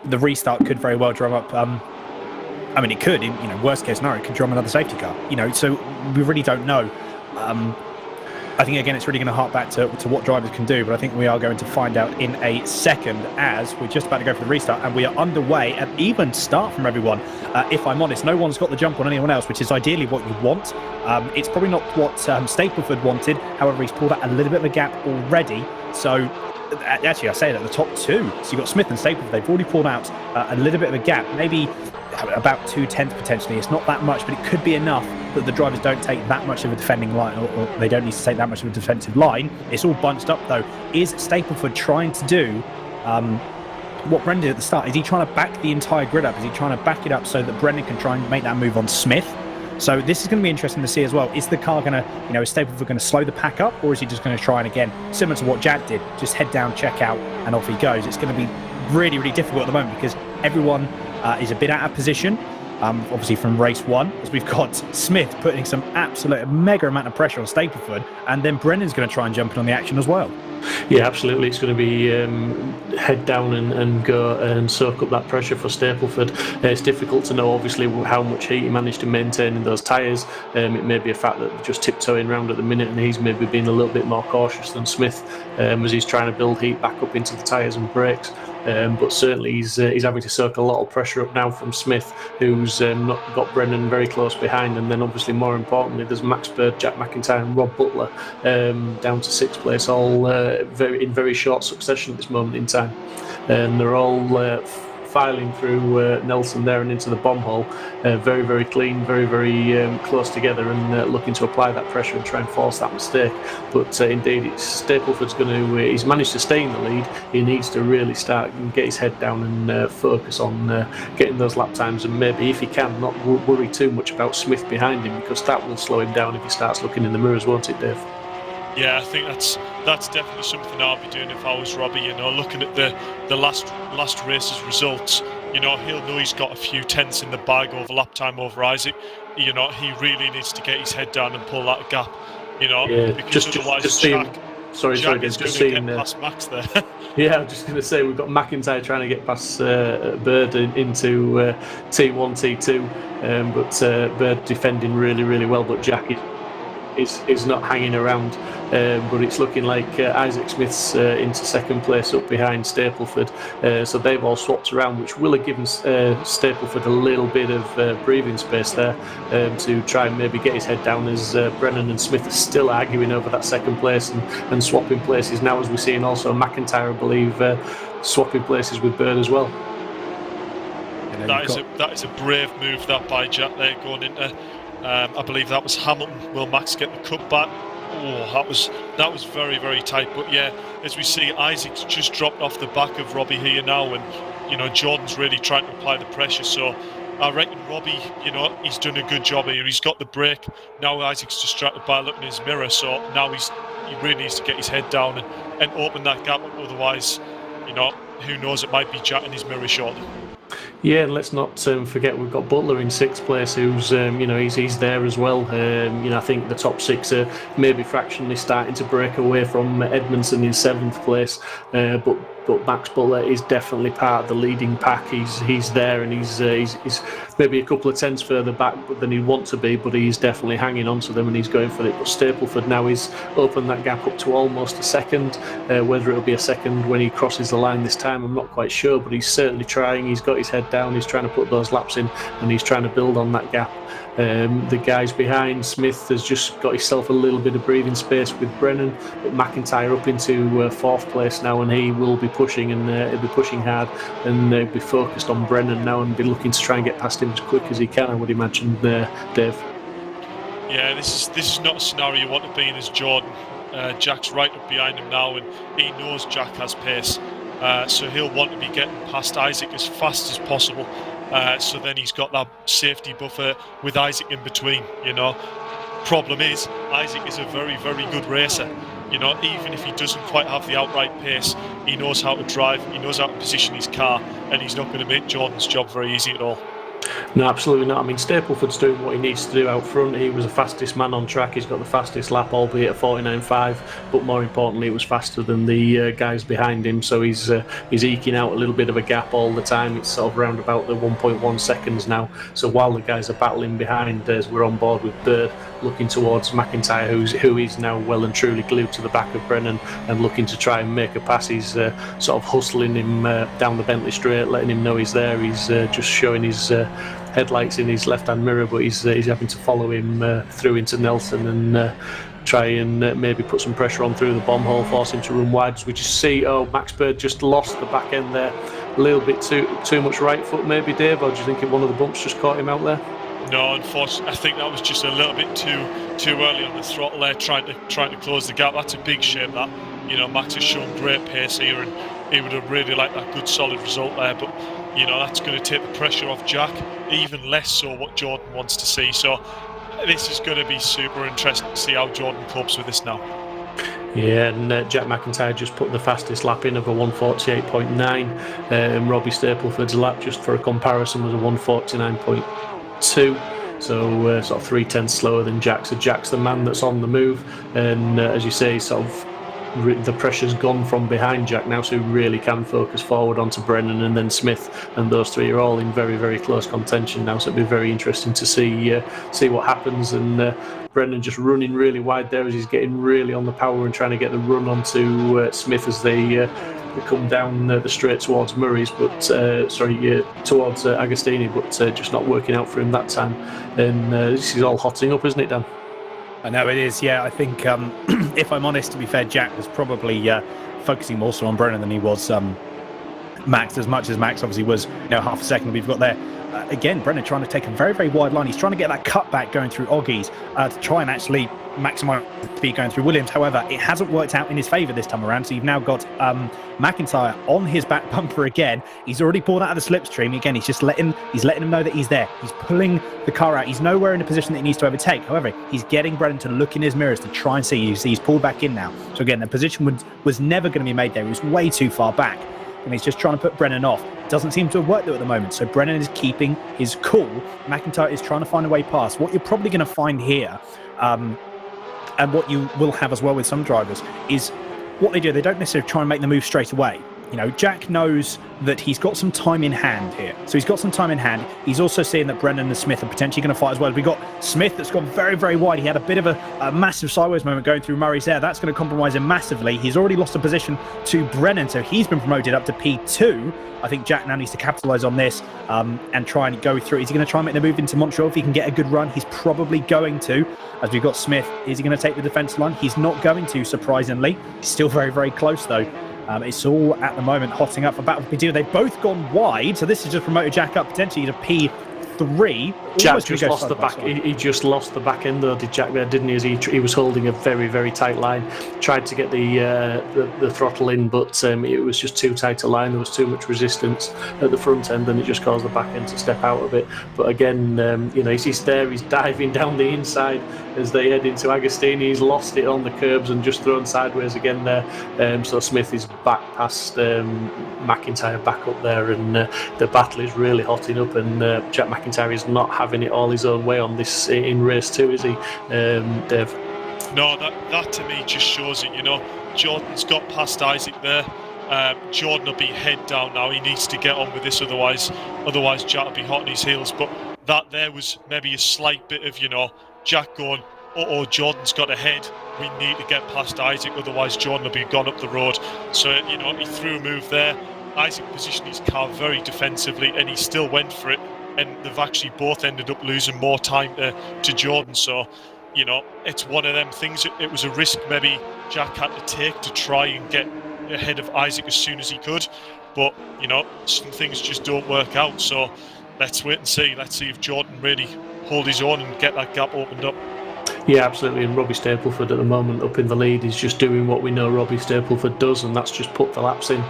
The restart could very well drum up. I mean, it could, worst case scenario, it could drum another safety car. So we really don't know. I think, again, it's really going to hark back to what drivers can do, but I think we are going to find out in a second as we're just about to go for the restart and we are underway at even start from everyone. If I'm honest, no one's got the jump on anyone else, which is ideally what you want. It's probably not what Stapleford wanted. However, he's pulled out a little bit of a gap already. So, actually, I say that the top two. So you've got Smith and Stapleford. They've already pulled out a little bit of a gap, maybe about 2/10 potentially. It's not that much, but it could be enough that the drivers don't take that much of a defending line, or they don't need to take that much of a defensive line. It's all bunched up though. Is Stapleford trying to do what Brendan did at the start? Is he trying to back the entire grid up? Is he trying to back it up so that Brendan can try and make that move on Smith? So this is going to be interesting to see as well. Is the car going to, is Stapleford going to slow the pack up, or is he just going to try and, again, similar to what Jack did, just head down, check out, and off he goes? It's going to be really, really difficult at the moment because everyone is a bit out of position. Obviously from race one, as we've got Smith putting some absolute mega amount of pressure on Stapleford, and then Brennan's going to try and jump in on the action as well. Yeah, absolutely. It's going to be head down and go and soak up that pressure for Stapleford. It's difficult to know, obviously, how much heat he managed to maintain in those tyres. It may be a fact that they're just tiptoeing around at the minute, and he's maybe been a little bit more cautious than Smith as he's trying to build heat back up into the tyres and brakes. But certainly he's having to soak a lot of pressure up now from Smith, who's not got Brennan very close behind, and then obviously more importantly there's Max Bird, Jack McIntyre and Rob Butler down to sixth place, all in very short succession at this moment in time, and they're all filing through Nelson there and into the bomb hole, very, very clean, very, very close together, and looking to apply that pressure and try and force that mistake. But indeed, Stapleford's he's managed to stay in the lead. He needs to really start and get his head down and focus on getting those lap times, and maybe, if he can, not worry too much about Smith behind him, because that will slow him down if he starts looking in the mirrors, won't it, Dave? Yeah, I think that's definitely something I'll be doing if I was Robbie. Looking at the last race's results, he'll know he's got a few tenths in the bag over lap time over Isaac. He really needs to get his head down and pull that gap. Because otherwise, Jack is going to get past Max there. Yeah, I'm just going to say we've got McIntyre trying to get past Bird into T1, T2, but Bird defending really, really well, but Jack is not hanging around, but it's looking like Isaac Smith's into second place up behind Stapleford, so they've all swapped around, which will have given Stapleford a little bit of breathing space there to try and maybe get his head down, as Brennan and Smith are still arguing over that second place and swapping places now, as we're seeing also McIntyre, I believe, swapping places with Bird as well. That is a brave move that by Jack there, going into I believe that was Hamilton. Will Max get the cut back? Oh, that was very, very tight. But yeah, as we see, Isaac's just dropped off the back of Robbie here now, and Jordan's really trying to apply the pressure. So I reckon Robbie, he's done a good job here. He's got the break. Now Isaac's distracted by looking in his mirror. So now he really needs to get his head down and open that gap. Otherwise, who knows? It might be Jack in his mirror shortly. Yeah, and let's not forget we've got Butler in sixth place, who's he's there as well. I think the top six are maybe fractionally starting to break away from Edmondson in seventh place, but Max Butler is definitely part of the leading pack. He's there, and he's maybe a couple of tenths further back than he'd want to be, but he's definitely hanging on to them and he's going for it. But Stapleford now is opened that gap up to almost a second. Whether it'll be a second when he crosses the line this time, I'm not quite sure, but he's certainly trying. He's got his head down, he's trying to put those laps in, and he's trying to build on that gap. The guys behind, Smith has just got himself a little bit of breathing space with Brennan, but McIntyre up into fourth place now, and he will be pushing, and he'll be pushing hard, and be focused on Brennan now and be looking to try and get past him as quick as he can, I would imagine, Dave. Yeah, this is not a scenario you want to be in as Jordan. Jack's right up behind him now, and he knows Jack has pace, so he'll want to be getting past Isaac as fast as possible. So then he's got that safety buffer with Isaac in between. Problem is, Isaac is a very, very good racer. Even if he doesn't quite have the outright pace, he knows how to drive, he knows how to position his car, and he's not going to make Jordan's job very easy at all. No, absolutely not. I mean, Stapleford's doing what he needs to do out front. He was the fastest man on track. He's got the fastest lap, albeit at 49.5. But more importantly, it was faster than the guys behind him. So he's eking out a little bit of a gap all the time. It's sort of round about the 1.1 seconds now. So while the guys are battling behind, as we're on board with Bird, looking towards McIntyre, who is now well and truly glued to the back of Brennan and looking to try and make a pass. He's sort of hustling him down the Bentley straight, letting him know he's there. He's just showing his headlights in his left-hand mirror, but he's having to follow him through into Nelson and try and maybe put some pressure on through the bomb hole, force him to run wide. As we just see, Max Bird just lost the back end there, a little bit too much right foot maybe, Dave, or do you think one of the bumps just caught him out there? No, unfortunately, I think that was just a little bit too early on the throttle there, trying to close the gap. That's a big shame. That Max has shown great pace here, and he would have really liked that good solid result there. But that's going to take the pressure off Jack, even less so what Jordan wants to see. So this is going to be super interesting to see how Jordan copes with this now. Yeah, and Jack McIntyre just put the fastest lap in of a 1:48.9. Robbie Stapleford's lap, just for a comparison, was a 1:49.2. So sort of 3/10 slower than Jack. So Jack's the man that's on the move, and as you say, sort of the pressure's gone from behind Jack now, so he really can focus forward onto Brennan and then Smith, and those three are all in very, very close contention now. So it'll be very interesting to see what happens. And Brennan just running really wide there as he's getting really on the power and trying to get the run onto Smith as they come down the straight towards Murray's, but towards Agostini, but just not working out for him that time. And this is all hotting up, isn't it, Dan? I know it is, yeah. I think, if I'm honest, to be fair, Jack was probably focusing more so on Brennan than he was Max, as much as Max obviously was half a second we've got there. Again, Brennan trying to take a very, very wide line. He's trying to get that cutback going through Oggies to try and actually maximise speed going through Williams. However, it hasn't worked out in his favour this time around. So you've now got McIntyre on his back bumper again. He's already pulled out of the slipstream. Again, he's letting him know that he's there. He's pulling the car out. He's nowhere in a position that he needs to overtake. However, he's getting Brennan to look in his mirrors to try and see. You see, he's pulled back in now. So again, the position was never going to be made there. He was way too far back. And he's just trying to put Brennan off. Doesn't seem to have worked though at the moment. So Brennan is keeping his cool. McIntyre is trying to find a way past. What you're probably going to find here, and what you will have as well with some drivers, is what they do. They don't necessarily try and make the move straight away. Jack knows that he's got some time in hand here. So he's got some time in hand. He's also seeing that Brennan and Smith are potentially going to fight as well. We've got Smith that's gone very, very wide. He had a bit of a massive sideways moment going through Murray's there. That's going to compromise him massively. He's already lost a position to Brennan, so he's been promoted up to P2. I think Jack now needs to capitalise on this and try and go through. Is he going to try and make the move into Montreal if he can get a good run? He's probably going to. As we've got Smith, is he going to take the defence line? He's not going to, surprisingly. He's still very, very close, though. It's all at the moment hotting up for Battle for P2. They've both gone wide, so this has just promoted Jack up potentially to P3. Jack just lost the back. He just lost the back end though, did Jack there, didn't he? As he was holding a very, very tight line. Tried to get the throttle in, but it was just too tight a line. There was too much resistance at the front end, and it just caused the back end to step out of it. But again, he's there. He's diving down the inside as they head into Agostini. He's lost it on the curbs and just thrown sideways again there. So Smith is back past McIntyre, back up there, and the battle is really hotting up. And Jack McIntyre is not having it all his own way on this in race 2, is he, Dave? No, that to me just shows it. Jordan's got past Isaac there. Jordan will be head down now. He needs to get on with this, otherwise Jack will be hot on his heels. But that there was maybe a slight bit of Jack going, Jordan's got ahead. We need to get past Isaac, otherwise Jordan will be gone up the road. So he threw a move there. Isaac positioned his car very defensively, and he still went for it. And they've actually both ended up losing more time to Jordan. So, it's one of them things. It was a risk maybe Jack had to take to try and get ahead of Isaac as soon as he could. But, some things just don't work out. So let's wait and see. Let's see if Jordan really hold his own and get that gap opened up. Yeah, absolutely. And Robbie Stapleford at the moment up in the lead is just doing what we know Robbie Stapleford does, and that's just put the laps in.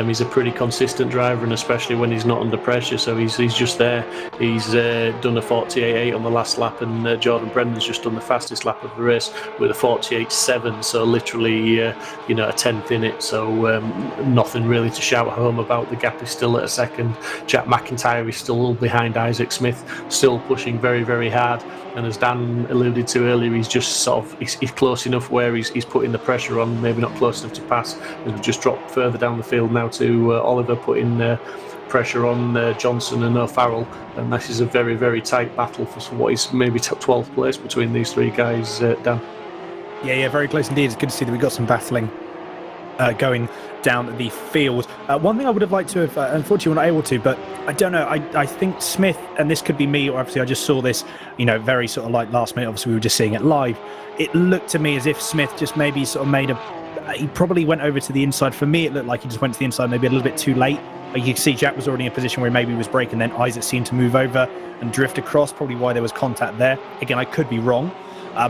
He's a pretty consistent driver, and especially when he's not under pressure, so he's just there. He's done a 48.8 on the last lap, and Jordan Brennan's just done the fastest lap of the race with a 48.7, so literally a tenth in it, so nothing really to shout home about. The gap is still at a second. Jack McIntyre is still behind Isaac Smith, still pushing very, very hard. And as Dan alluded to earlier, he's just he's close enough where he's putting the pressure on, maybe not close enough to pass. We've just dropped further down the field now to Oliver putting pressure on Johnson and O'Farrell, and this is a very, very tight battle for what is maybe 12th place between these three guys, Dan. Yeah, very close indeed. It's good to see that we've got some battling going down the field. One thing I would have liked to have, unfortunately, we're not able to, but I don't know. I think Smith, and this could be me, or obviously I just saw this, very sort of like last minute. Obviously, we were just seeing it live. It looked to me as if Smith just maybe sort of he probably went over to the inside. For me, it looked like he just went to the inside maybe a little bit too late. You can see Jack was already in a position where maybe he was braking, then Isaac seemed to move over and drift across, probably why there was contact there. Again, I could be wrong.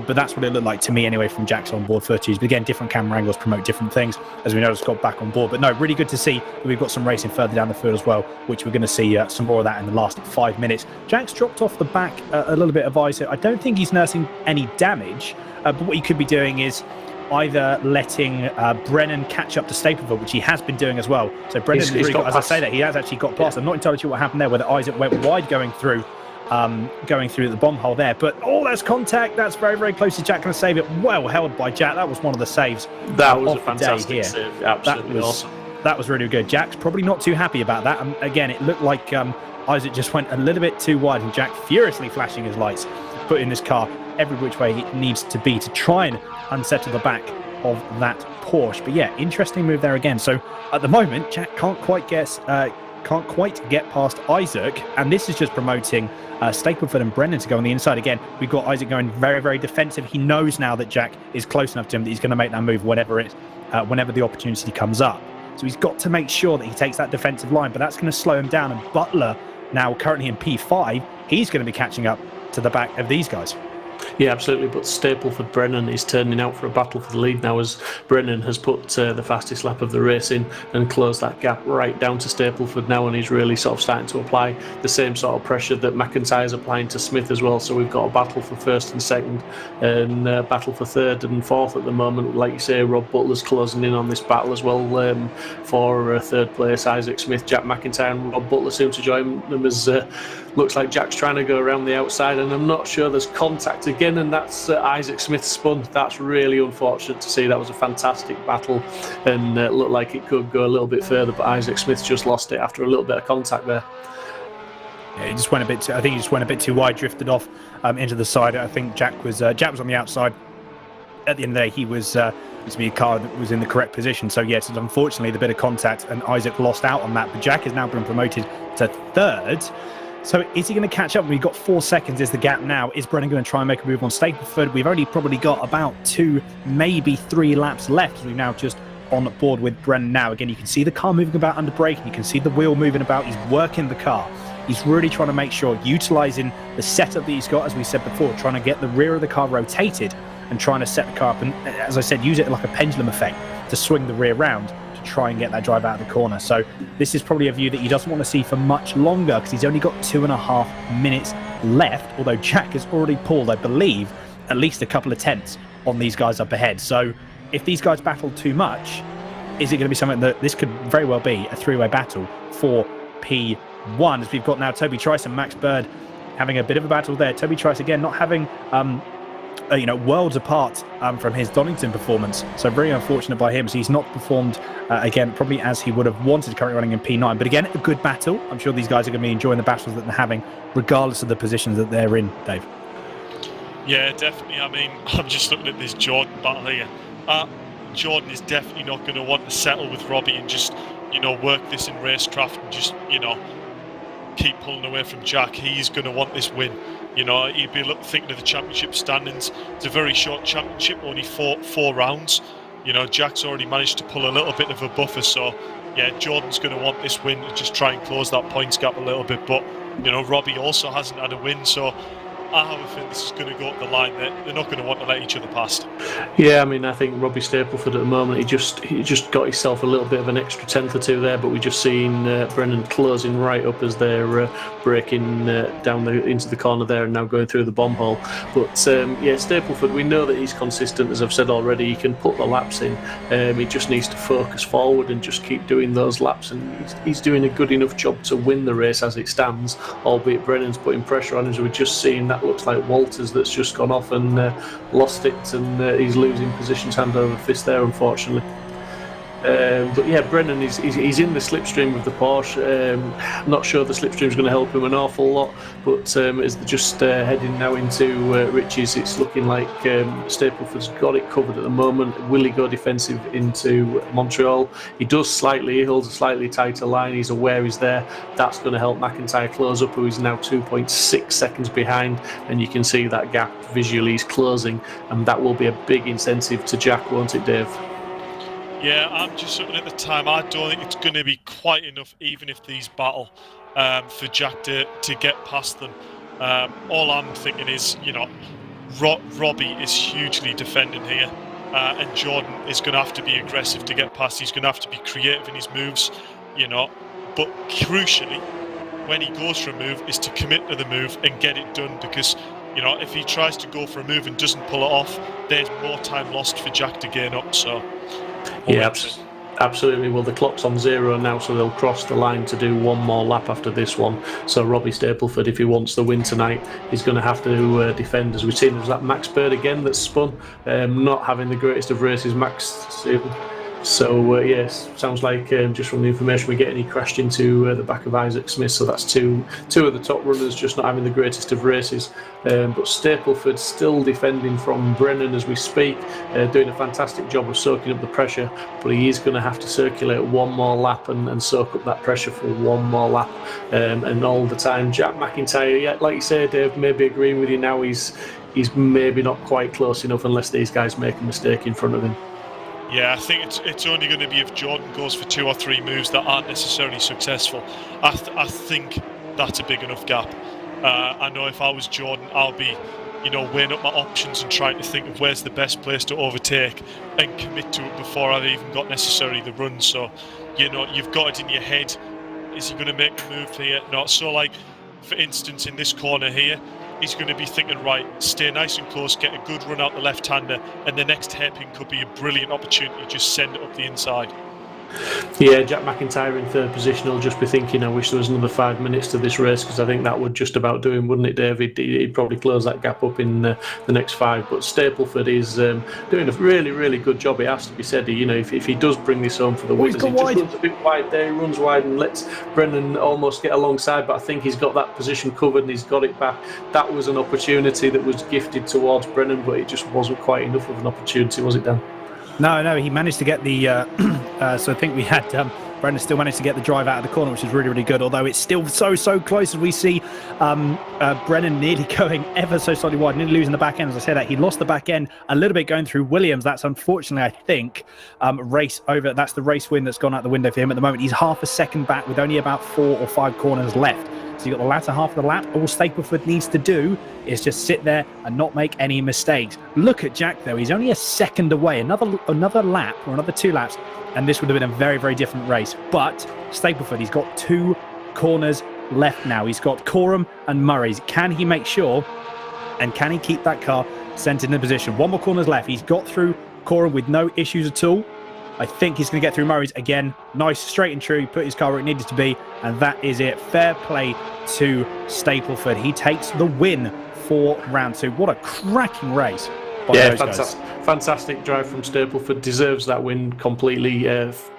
But that's what it looked like to me anyway from Jack's onboard footage. But again, different camera angles promote different things, as we know, it's got back on board. But no, really good to see that we've got some racing further down the field as well, which we're going to see some more of that in the last 5 minutes. Jack's dropped off the back a little bit of ice. I don't think he's nursing any damage, but what he could be doing is either letting Brennan catch up to Stapleford, which he has been doing as well. So Brennan has really got, as I say that, he has actually got past. I'm not entirely sure what happened there, whether Isaac went wide going through the bomb hole there, but there's contact. That's very, very close to Jack. Going to save it. Well held by Jack. That was one of the saves. That was a fantastic save. Absolutely awesome. That was really good. Jack's probably not too happy about that. And again, it looked like Isaac just went a little bit too wide, and Jack furiously flashing his lights, putting this car every which way it needs to be to try and unsettle the back of that Porsche. But yeah, interesting move there again. So at the moment, Jack can't quite get past Isaac, and this is just promoting Stapleford and Brennan to go on the inside again. We've got Isaac going very, very defensive. He knows now that Jack is close enough to him that he's going to make that move whenever the opportunity comes up. So he's got to make sure that he takes that defensive line, but that's going to slow him down. And Butler, now currently in P5, he's going to be catching up to the back of these guys. Yeah, absolutely. But Stapleford Brennan is turning out for a battle for the lead now, as Brennan has put the fastest lap of the race in and closed that gap right down to Stapleford now, and he's really sort of starting to apply the same sort of pressure that McIntyre's applying to Smith as well. So we've got a battle for first and second, and a battle for third and fourth at the moment. Like you say, Rob Butler's closing in on this battle as well for third place. Isaac Smith, Jack McIntyre and Rob Butler soon to join them, as looks like Jack's trying to go around the outside, and I'm not sure there's contact again, and that's Isaac Smith spun. That's really unfortunate to see. That was a fantastic battle, and looked like it could go a little bit further, but Isaac Smith just lost it after a little bit of contact there. Yeah, he just went a bit. I think he just went a bit too wide, drifted off into the side. I think Jack was on the outside. At the end of the day, he was to be a car that was in the correct position. So yes, unfortunately, the bit of contact, and Isaac lost out on that. But Jack has now been promoted to third. So is he going to catch up? We've got 4 seconds is the gap now. Is Brennan going to try and make a move on Stapleford? We've only probably got about 2, maybe 3 laps left. We're now just on board with Brennan now. Again, you can see the car moving about under braking. You can see the wheel moving about. He's working the car. He's really trying to make sure, utilising the setup that he's got, as we said before, trying to get the rear of the car rotated and trying to set the car up. And as I said, use it like a pendulum effect to swing the rear round, to try and get that drive out of the corner. So this is probably a view that he doesn't want to see for much longer, because he's only got 2.5 minutes left, although Jack has already pulled, I believe, at least a couple of tenths on these guys up ahead. So if these guys battle too much, is it going to be something that this could very well be a 3-way battle for P1, as we've got now Toby Trice and Max Bird having a bit of a battle there. Toby Trice again not having worlds apart from his Donington performance, so very unfortunate by him. So he's not performed again probably as he would have wanted, currently running in P9, but again a good battle. I'm sure these guys are going to be enjoying the battles that they're having regardless of the positions that they're in. Dave? Yeah, definitely. I mean, I'm just looking at this Jordan battle here. Jordan is definitely not going to want to settle with Robbie and just work this in racecraft and just keep pulling away from Jack. He's going to want this win. He'd be thinking of the championship standings. It's a very short championship, only four rounds. Jack's already managed to pull a little bit of a buffer, so yeah, Jordan's going to want this win to just try and close that points gap a little bit. But Robbie also hasn't had a win, so I have a feeling this is going to go up the line. They're not going to want to let each other past. Yeah, I mean, I think Robbie Stapleford at the moment, he just got himself a little bit of an extra tenth or two there, but we've just seen Brennan closing right up as they're breaking down into the corner there and now going through the bomb hole. But yeah, Stapleford, we know that he's consistent, as I've said already. He can put the laps in. He just needs to focus forward and just keep doing those laps, and he's doing a good enough job to win the race as it stands, albeit Brennan's putting pressure on, as we're just seeing. That looks like Walters that's just gone off and lost it, and he's losing positions hand over fist there, unfortunately. But yeah, Brennan he's in the slipstream with the Porsche. Not sure the slipstream's going to help him an awful lot, but as they're just heading now into Richie's, it's looking like Stapleford's got it covered at the moment. Will he go defensive into Montreal? He holds a slightly tighter line. He's aware he's there. That's going to help McIntyre close up, who is now 2.6 seconds behind, and you can see that gap visually is closing, and that will be a big incentive to Jack, won't it, Dave? Yeah, I'm just looking at the time. I don't think it's going to be quite enough, even if these battle, for Jack to get past them. All I'm thinking is, Robbie is hugely defending here, and Jordan is going to have to be aggressive to get past. He's going to have to be creative in his moves, But crucially, when he goes for a move, is to commit to the move and get it done, because if he tries to go for a move and doesn't pull it off, there's more time lost for Jack to gain up. So. Yeah, absolutely. Well, the clock's on 0 now, so they'll cross the line to do one more lap after this one. So Robbie Stapleford, if he wants the win tonight, he's going to have to defend. As we've seen, there's that Max Bird again that's spun, not having the greatest of races, Max. So yes, sounds like just from the information we're getting, he crashed into the back of Isaac Smith. So that's two of the top runners just not having the greatest of races. But Stapleford still defending from Brennan as we speak, doing a fantastic job of soaking up the pressure. But he is going to have to circulate one more lap and soak up that pressure for one more lap. And all the time, Jack McIntyre, yeah, like you say, Dave, maybe agreeing with you now, he's maybe not quite close enough unless these guys make a mistake in front of him. Yeah, I think it's only going to be if Jordan goes for 2 or 3 moves that aren't necessarily successful. I think that's a big enough gap. I know if I was Jordan, I'll be, weighing up my options and trying to think of where's the best place to overtake and commit to it before I've even got necessarily the run. So, you've got it in your head. Is he going to make a move here? No. So, like, for instance, in this corner here, he's going to be thinking, right, stay nice and close, get a good run out the left-hander, and the next hairpin could be a brilliant opportunity to just send it up the inside. Yeah, Jack McIntyre in third position will just be thinking, I wish there was another 5 minutes to this race, because I think that would just about do him, wouldn't it, David? He'd probably close that gap up in the next 5. But Stapleford is doing a really, really good job. It has to be said. If he does bring this home for the win, he just runs a bit wide there, he runs wide and lets Brennan almost get alongside. But I think he's got that position covered and he's got it back. That was an opportunity that was gifted towards Brennan, but it just wasn't quite enough of an opportunity, was it, Dan? No, he managed to get the. So I think we had Brendan still managed to get the drive out of the corner, which is really, really good. Although it's still so close, as we see Brennan nearly going ever so slightly wide, nearly losing the back end. As I said, he lost the back end a little bit going through Williams. That's unfortunately, I think, race over. That's the race win that's gone out the window for him at the moment. He's half a second back with only about 4 or 5 corners left. So you've got the latter half of the lap. All Stapleford needs to do is just sit there and not make any mistakes. Look at Jack, though. He's only a second away. Another lap or another 2 laps, and this would have been a very, very different race. But Stapleford, he's got 2 corners left now. He's got Coram and Murray's. Can he make sure, and can he keep that car centered in the position? 1 more corner's left. He's got through Coram with no issues at all. I think he's going to get through Murray's again. Nice, straight and true. Put his car where it needed to be. And that is it. Fair play to Stapleford. He takes the win for round 2. What a cracking race by those guys. Fantastic drive from Stapleford. Deserves that win completely.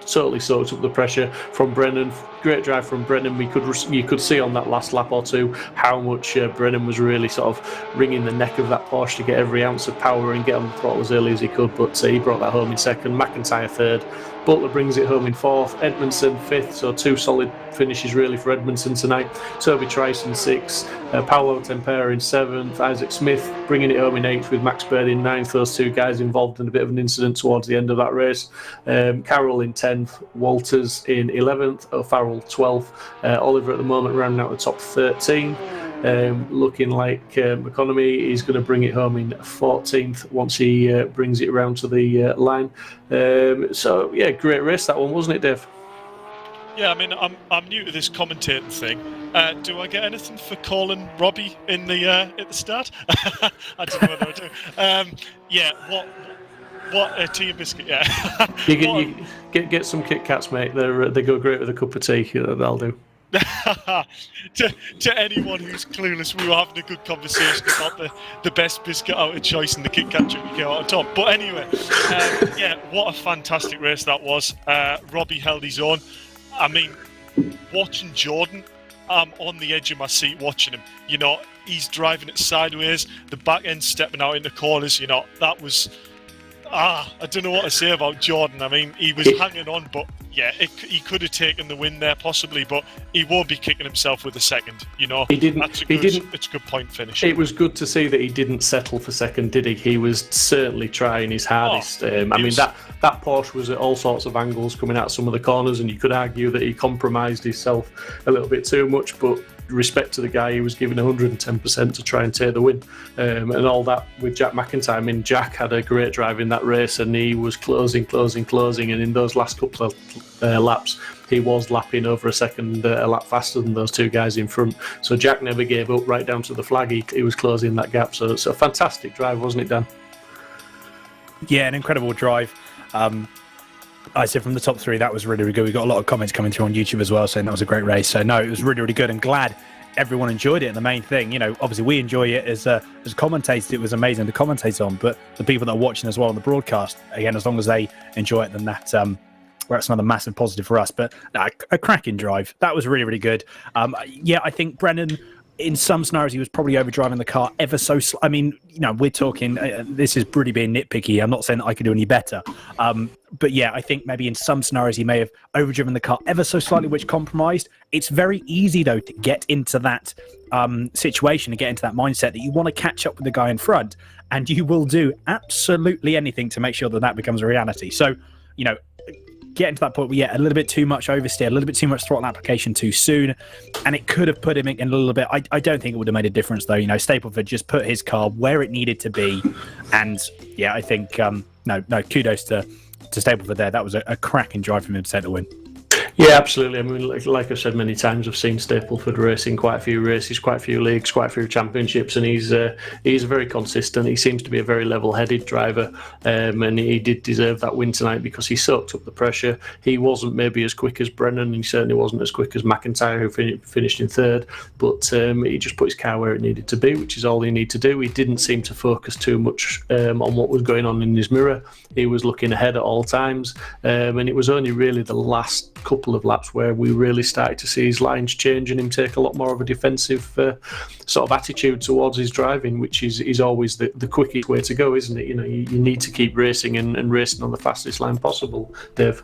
Totally soaked up the pressure from Brennan. Great drive from Brennan. You could see on that last lap or 2 how much Brennan was really sort of wringing the neck of that Porsche to get every ounce of power and get on the throttle as early as he could. But he brought that home in second. McIntyre third. Butler brings it home in 4th. Edmondson 5th. So 2 solid finishes really for Edmondson tonight. Toby Trice in 6th. Paolo Tempera in 7th. Isaac Smith bringing it home in 8th with Max Bird in 9th. Those 2 guys involved in a bit of an incident towards the end of that race. Carroll in 10th. Walters in 11th. O'Farrell 12th. Oliver at the moment rounding out the top 13. looking like economy is going to bring it home in 14th once he brings it around to the line. So yeah, great race that one, wasn't it, Dave? Yeah, I mean, I'm new to this commentating thing. Do I get anything for calling Robbie in the at the start? I don't know whether I do. Yeah, what tea and biscuit? Yeah, you get some Kit Kats, mate. They go great with a cup of tea. That'll do. to anyone who's clueless, we were having a good conversation about the best biscuit out of choice and the Kit Kat chip you get out of top. But anyway, yeah, what a fantastic race that was. Robbie held his own. I mean, watching Jordan, I'm on the edge of my seat watching him. You know, he's driving it sideways, the back end stepping out into corners. You know, that was I don't know what to say about Jordan. I mean, he was hanging on, but yeah, he could have taken the win there possibly, but he won't be kicking himself with a second. You know, he didn't. It's a good point finish. It was good to see that he didn't settle for second, did he? He was certainly trying his hardest. I mean, that Porsche was at all sorts of angles coming out some of the corners, and you could argue that he compromised himself a little bit too much, but respect to the guy, he was giving 110% to try and take the win, and all that with Jack McIntyre. I mean, Jack had a great drive in that race, and he was closing, and in those last couple of laps, he was lapping over a second a lap faster than those two guys in front. So Jack never gave up right down to the flag. He was closing that gap. So it's a fantastic drive, wasn't it, Dan? Yeah, an incredible drive. I said from the top three, that was really, really good. We got a lot of comments coming through on YouTube as well saying that was a great race. So no, it was really, really good, and glad everyone enjoyed it. And the main thing, you know, obviously we enjoy it as commentators. It was amazing to commentate on, but the people that are watching as well on the broadcast, again, as long as they enjoy it, then that's another massive positive for us. But a cracking drive. That was really, really good. Yeah, I think Brennan, in some scenarios, he was probably overdriving the car ever so. I mean, you know, we're talking. This is really being nitpicky. I'm not saying that I could do any better, but yeah, I think maybe in some scenarios he may have overdriven the car ever so slightly, which compromised. It's very easy though to get into that situation and get into that mindset that you want to catch up with the guy in front, and you will do absolutely anything to make sure that that becomes a reality. So, you know, getting to that point where, yeah, a little bit too much oversteer, a little bit too much throttle application too soon, and it could have put him in a little bit. I don't think it would have made a difference though. You know, Stapleford just put his car where it needed to be, and yeah, I think no, kudos to Stapleford there. That was a cracking drive from him to take the win. Yeah, absolutely. I mean, like I've said many times, I've seen Stapleford racing quite a few races, quite a few leagues, quite a few championships, and he's very consistent. He seems to be a very level-headed driver, and he did deserve that win tonight because he soaked up the pressure. He wasn't maybe as quick as Brennan, he certainly wasn't as quick as McIntyre, who finished in third, but he just put his car where it needed to be, which is all he needed to do. He didn't seem to focus too much on what was going on in his mirror. He was looking ahead at all times, and it was only really the last couple of laps where we really started to see his lines change and him take a lot more of a defensive sort of attitude towards his driving, which is always the quickest way to go, isn't it? You know, you need to keep racing and racing on the fastest line possible, Dave.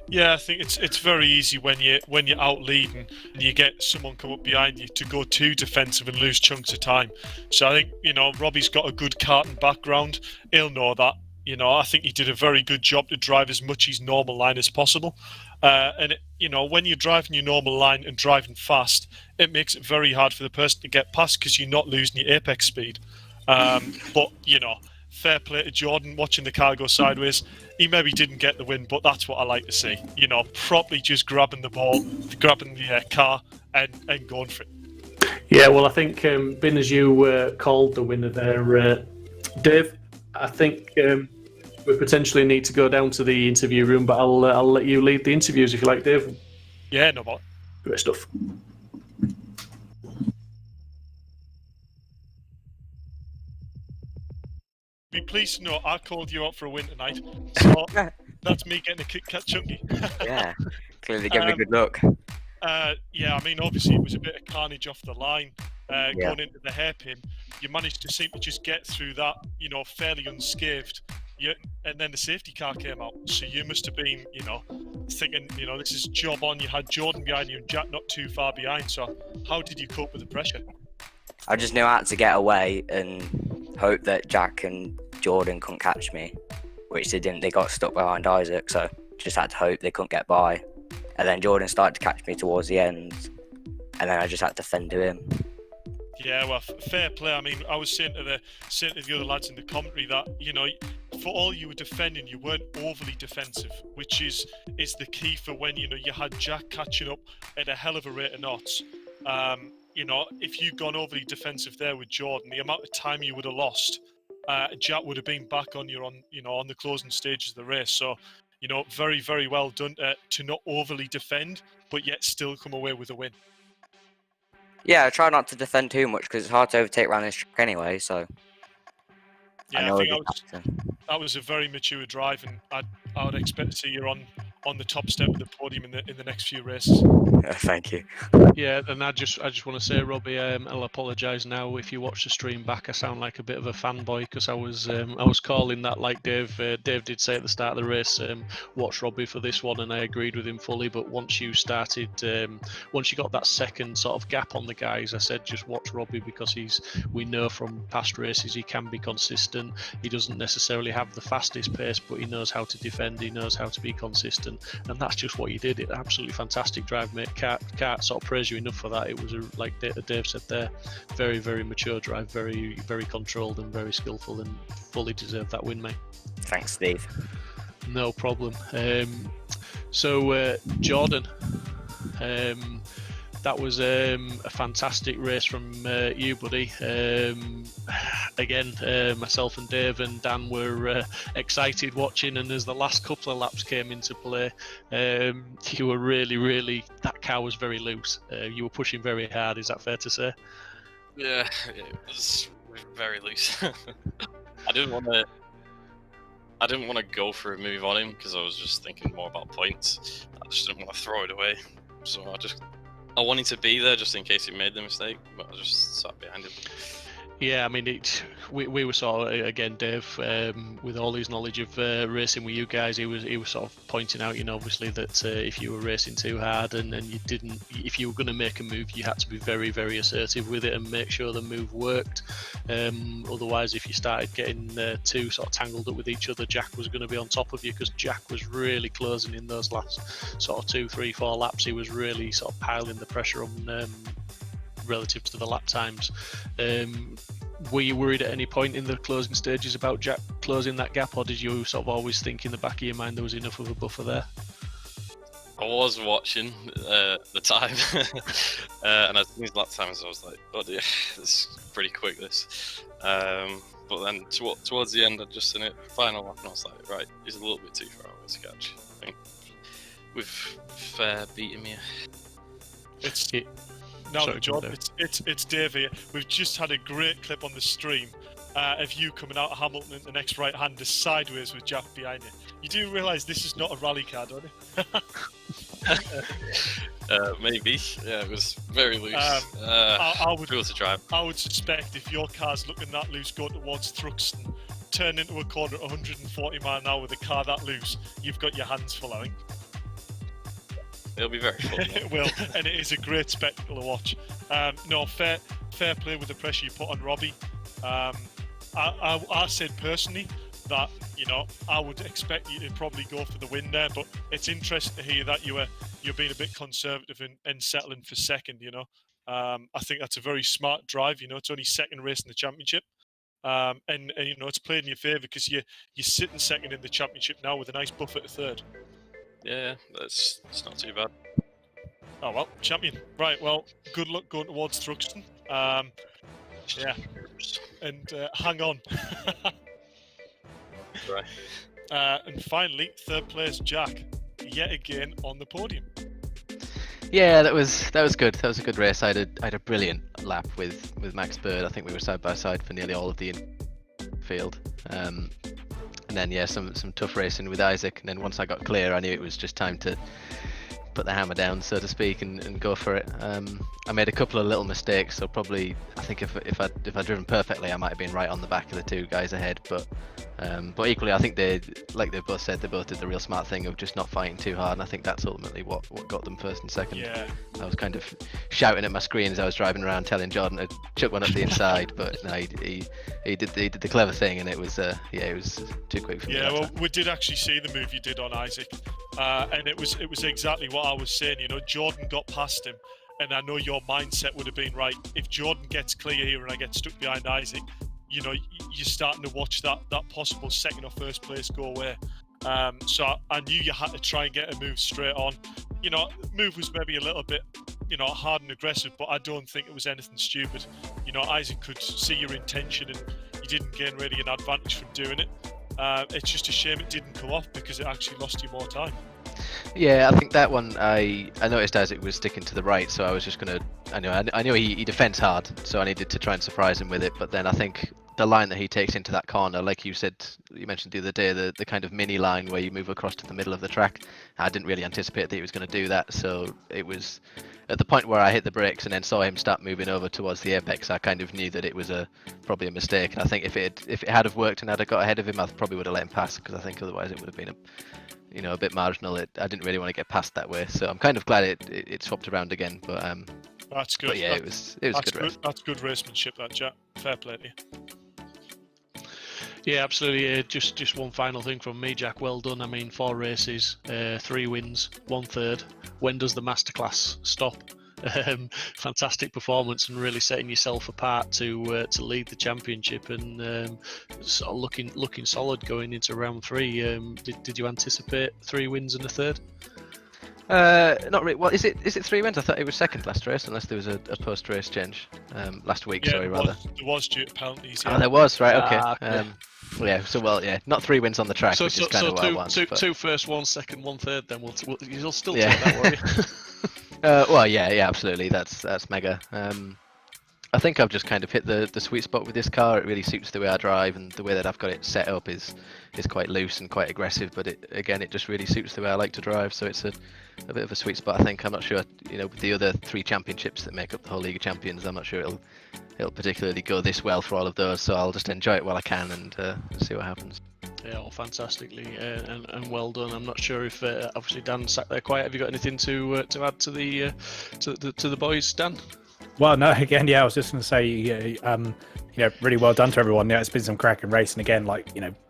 Yeah, I think it's very easy when you're out leading and you get someone come up behind you to go too defensive and lose chunks of time. So I think, you know, Robbie's got a good karting background. He'll know that. You know, I think he did a very good job to drive as much his normal line as possible. You know, when you're driving your normal line and driving fast, it makes it very hard for the person to get past because you're not losing your apex speed. But, you know, fair play to Jordan watching the car go sideways. He maybe didn't get the win, but that's what I like to see. You know, properly just grabbing the ball, grabbing the car and going for it. Yeah, well, I think, being as you called the winner there, Dave, I think we potentially need to go down to the interview room, but I'll let you lead the interviews if you like, Dave. Yeah, no bother. Great stuff. Be pleased to know I called you out for a win tonight, so that's me getting a Kit Kat chunky. Yeah, clearly giving a good look. Yeah, I mean, obviously it was a bit of carnage off the line going into the hairpin. You managed to seem to just get through that, you know, fairly unscathed. And then the safety car came out, so you must have been, you know, thinking, you know, this is job on. You had Jordan behind you and Jack not too far behind. So how did you cope with the pressure? I just knew I had to get away and hope that Jack and Jordan couldn't catch me, which they didn't. They got stuck behind Isaac, so just had to hope they couldn't get by. And then Jordan started to catch me towards the end, and then I just had to fend to him. Yeah, well, fair play. I mean, I was saying to the other lads in the commentary that, you know, for all you were defending, you weren't overly defensive, which is the key for when, you know, you had Jack catching up at a hell of a rate of knots. You know, if you'd gone overly defensive there with Jordan, the amount of time you would have lost, Jack would have been back on on the closing stages of the race. So, you know, very, very well done to not overly defend, but yet still come away with a win. Yeah, I try not to defend too much because it's hard to overtake around this track anyway. So yeah, I think that was a very mature drive, and I would expect to see you on the top step of the podium in the next few races. Thank you. Yeah, and I just want to say, Robbie, I'll apologise now if you watch the stream back. I sound like a bit of a fanboy because I was calling that like Dave. Dave did say at the start of the race, watch Robbie for this one, and I agreed with him fully. But once you started, once you got that second sort of gap on the guys, I said just watch Robbie because we know from past races he can be consistent. He doesn't necessarily have the fastest pace, but he knows how to defend. He knows how to be consistent, and that's just what you did. It absolutely fantastic drive, mate. Can't sort of praise you enough for that. It was like Dave said there, very, very mature drive, very, very controlled and very skillful, and fully deserved that win, mate. Thanks, Steve. No problem. So Jordan, that was a fantastic race from you, buddy. Again, myself and Dave and Dan were excited watching, and as the last couple of laps came into play, you were really, that car was very loose. You were pushing very hard, is that fair to say? Yeah, it was very loose. I didn't want to go for a move on him because I was just thinking more about points. I just didn't want to throw it away, so I wanted to be there just in case he made the mistake, but I just sat behind him. Yeah, I mean, we were sort of, again, Dave, with all his knowledge of racing with you guys, he was sort of pointing out, you know, obviously that if you were racing too hard and you didn't, if you were going to make a move, you had to be very, very assertive with it and make sure the move worked. Otherwise, if you started getting too sort of tangled up with each other, Jack was going to be on top of you because Jack was really closing in those last sort of 2, 3, 4 laps. He was really sort of piling the pressure on relative to the lap times. Were you worried at any point in the closing stages about Jack closing that gap, or did you sort of always think in the back of your mind there was enough of a buffer there? I was watching the time, and as these lap times, I was like, "Oh dear, this is pretty quick." This, but then towards the end, I just seen it final lap, and I was like, "Right, he's a little bit too far away to catch." I think we've beaten me. Now, John, it's Dave here. We've just had a great clip on the stream of you coming out of Hamilton in the next right-hander sideways with Jack behind you. You do realise this is not a rally car, don't you? Maybe. Yeah, it was very loose. I would cool to drive. I would suspect if your car's looking that loose going towards Thruxton, turn into a corner at 140 mile an hour with a car that loose, you've got your hands full, I think. It'll be very fun. It will, and it is a great spectacle to watch. No, fair play with the pressure you put on Robbie. I said personally that, you know, I would expect you to probably go for the win there, but it's interesting to hear that you're being a bit conservative and settling for second. You know, I think that's a very smart drive. You know, it's only second race in the championship, and you know it's played in your favour because you're sitting second in the championship now with a nice buffer to third. Yeah, it's not too bad. Oh well, champion. Right, well, good luck going towards Thruxton. Yeah, and hang on. Right. And finally, third place, Jack, yet again on the podium. Yeah, that was good. That was a good race. I had a brilliant lap with Max Bird. I think we were side by side for nearly all of the infield. And then yeah, some tough racing with Isaac. And then once I got clear, I knew it was just time to put the hammer down, so to speak, and go for it. I made a couple of little mistakes, so probably I think if I'd driven perfectly, I might have been right on the back of the two guys ahead. But equally, I think they both said, they both did the real smart thing of just not fighting too hard, and I think that's ultimately what got them first and second. Yeah. I was kind of shouting at my screen as I was driving around, telling Jordan to chuck one up the inside, but no, he did the clever thing, and it was it was too quick for me. Yeah, well, we did actually see the move you did on Isaac, and it was exactly what I was saying. You know, Jordan got past him, and I know your mindset would have been, right, if Jordan gets clear here and I get stuck behind Isaac, you know, you're starting to watch that possible second or first place go away. So I knew you had to try and get a move straight on. You know, move was maybe a little bit, you know, hard and aggressive, but I don't think it was anything stupid. You know, Isaac could see your intention and you didn't gain really an advantage from doing it. It's just a shame it didn't come off because it actually lost you more time. Yeah, I think that one I noticed Isaac was sticking to the right, so I was just gonna. I knew he defends hard, so I needed to try and surprise him with it. But then I think the line that he takes into that corner, like you said, you mentioned the other day, the kind of mini line where you move across to the middle of the track. I didn't really anticipate that he was going to do that, so it was at the point where I hit the brakes and then saw him start moving over towards the apex. I kind of knew that it was probably a mistake, and I think if it had have worked and I'd have got ahead of him, I probably would have let him pass, because I think otherwise it would have been a bit marginal. I didn't really want to get past that way, so I'm kind of glad it swapped around again. But that's good. But yeah, it was a good race. That's good racemanship, that, Jack. Fair play to you. Yeah, absolutely. Just one final thing from me, Jack. Well done. I mean, 4 races, 3 wins, 1/3. When does the masterclass stop? Fantastic performance and really setting yourself apart to lead the championship, and sort of looking solid going into round 3. Did you anticipate 3 wins and a 3rd? Not really. Well, is it 3 wins? I thought it was second last race, unless there was a post-race change last week. Yeah, sorry, rather. There was due to penalties. Oh, there was, right? Okay. Okay. Yeah. Not 3 wins on the track, which is kind of what I want. Two first, 1 second, 1/3. Then you'll still Yeah. take that, won't you? Well, yeah, absolutely. That's mega. I think I've just kind of hit the sweet spot with this car. It really suits the way I drive, and the way that I've got it set up is quite loose and quite aggressive. But it just really suits the way I like to drive. So it's a bit of a sweet spot, I think. I'm not sure, with the other 3 championships that make up the whole League of Champions, I'm not sure it'll particularly go this well for all of those. So I'll just enjoy it while I can and see what happens. Yeah, all fantastically, and well done. I'm not sure if obviously Dan sat there quiet. Have you got anything to add to the boys, Dan? Well, no, again, yeah, I was just going to say, really well done to everyone. Yeah, it's been some cracking racing again.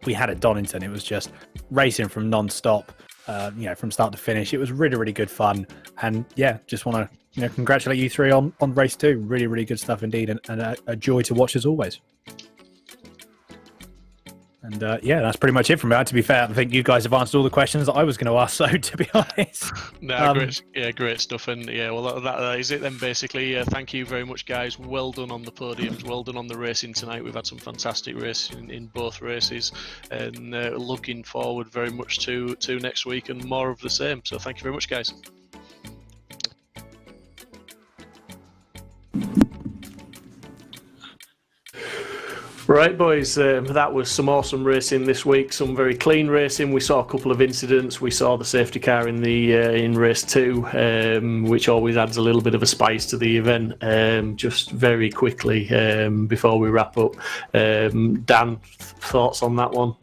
We had at Donington, it was just racing from non-stop, from start to finish. It was really, really good fun. And yeah, just want to, congratulate you 3 on race 2. Really, really good stuff indeed, and a joy to watch as always. And that's pretty much it from me. To be fair, I think you guys have answered all the questions that I was going to ask. So, to be honest, great stuff. And yeah, well, that is it then. Basically, thank you very much, guys. Well done on the podiums. Well done on the racing tonight. We've had some fantastic racing in both races, and looking forward very much to next week and more of the same. So, thank you very much, guys. Right, boys, that was some awesome racing this week, some very clean racing. We saw a couple of incidents. We saw the safety car in race 2, which always adds a little bit of a spice to the event. Just very quickly, before we wrap up, Dan, thoughts on that one?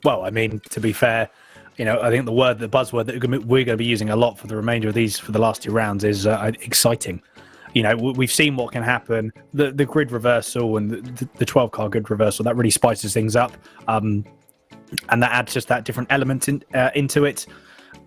Well, I mean, to be fair, I think the buzzword that we're going to be using a lot for the remainder of these, for the last 2 rounds, is exciting. We've seen what can happen. The grid reversal and the 12-car grid reversal, that really spices things up. And that adds just that different element into it.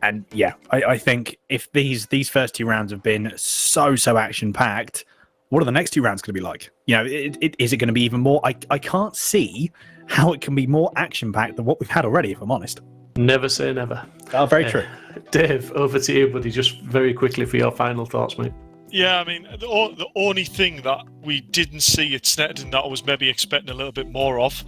And yeah, I think if these first 2 rounds have been so action-packed, what are the next 2 rounds going to be like? Is it going to be even more? I can't see how it can be more action-packed than what we've had already, if I'm honest. Never say never. Oh, very true. Dave, over to you, buddy. Just very quickly for your final thoughts, mate. Yeah, I mean, the only thing that we didn't see at Snetterton that I was maybe expecting a little bit more of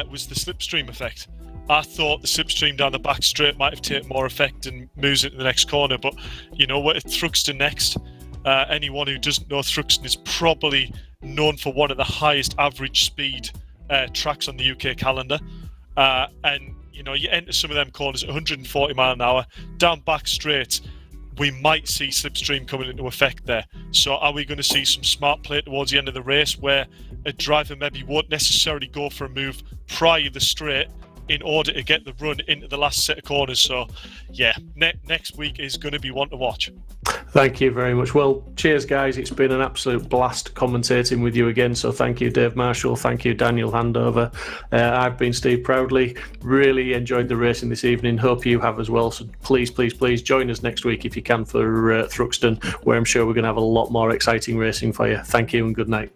was the slipstream effect. I thought the slipstream down the back straight might have taken more effect and moves it to the next corner, but we're at Thruxton next. Anyone who doesn't know Thruxton is probably known for one of the highest average speed tracks on the UK calendar. And you enter some of them corners at 140 mile an hour, down back straight. We might see slipstream coming into effect there. So are we going to see some smart play towards the end of the race where a driver maybe won't necessarily go for a move prior to the straight in order to get the run into the last set of corners? So yeah, next week is going to be one to watch. Thank you very much. Well, cheers, guys. It's been an absolute blast commentating with you again. So thank you, Dave Marshall. Thank you, Daniel Handover. I've been Steve Proudley. Really enjoyed the racing this evening. Hope you have as well. So please, please, please join us next week if you can for Thruxton, where I'm sure we're going to have a lot more exciting racing for you. Thank you and good night.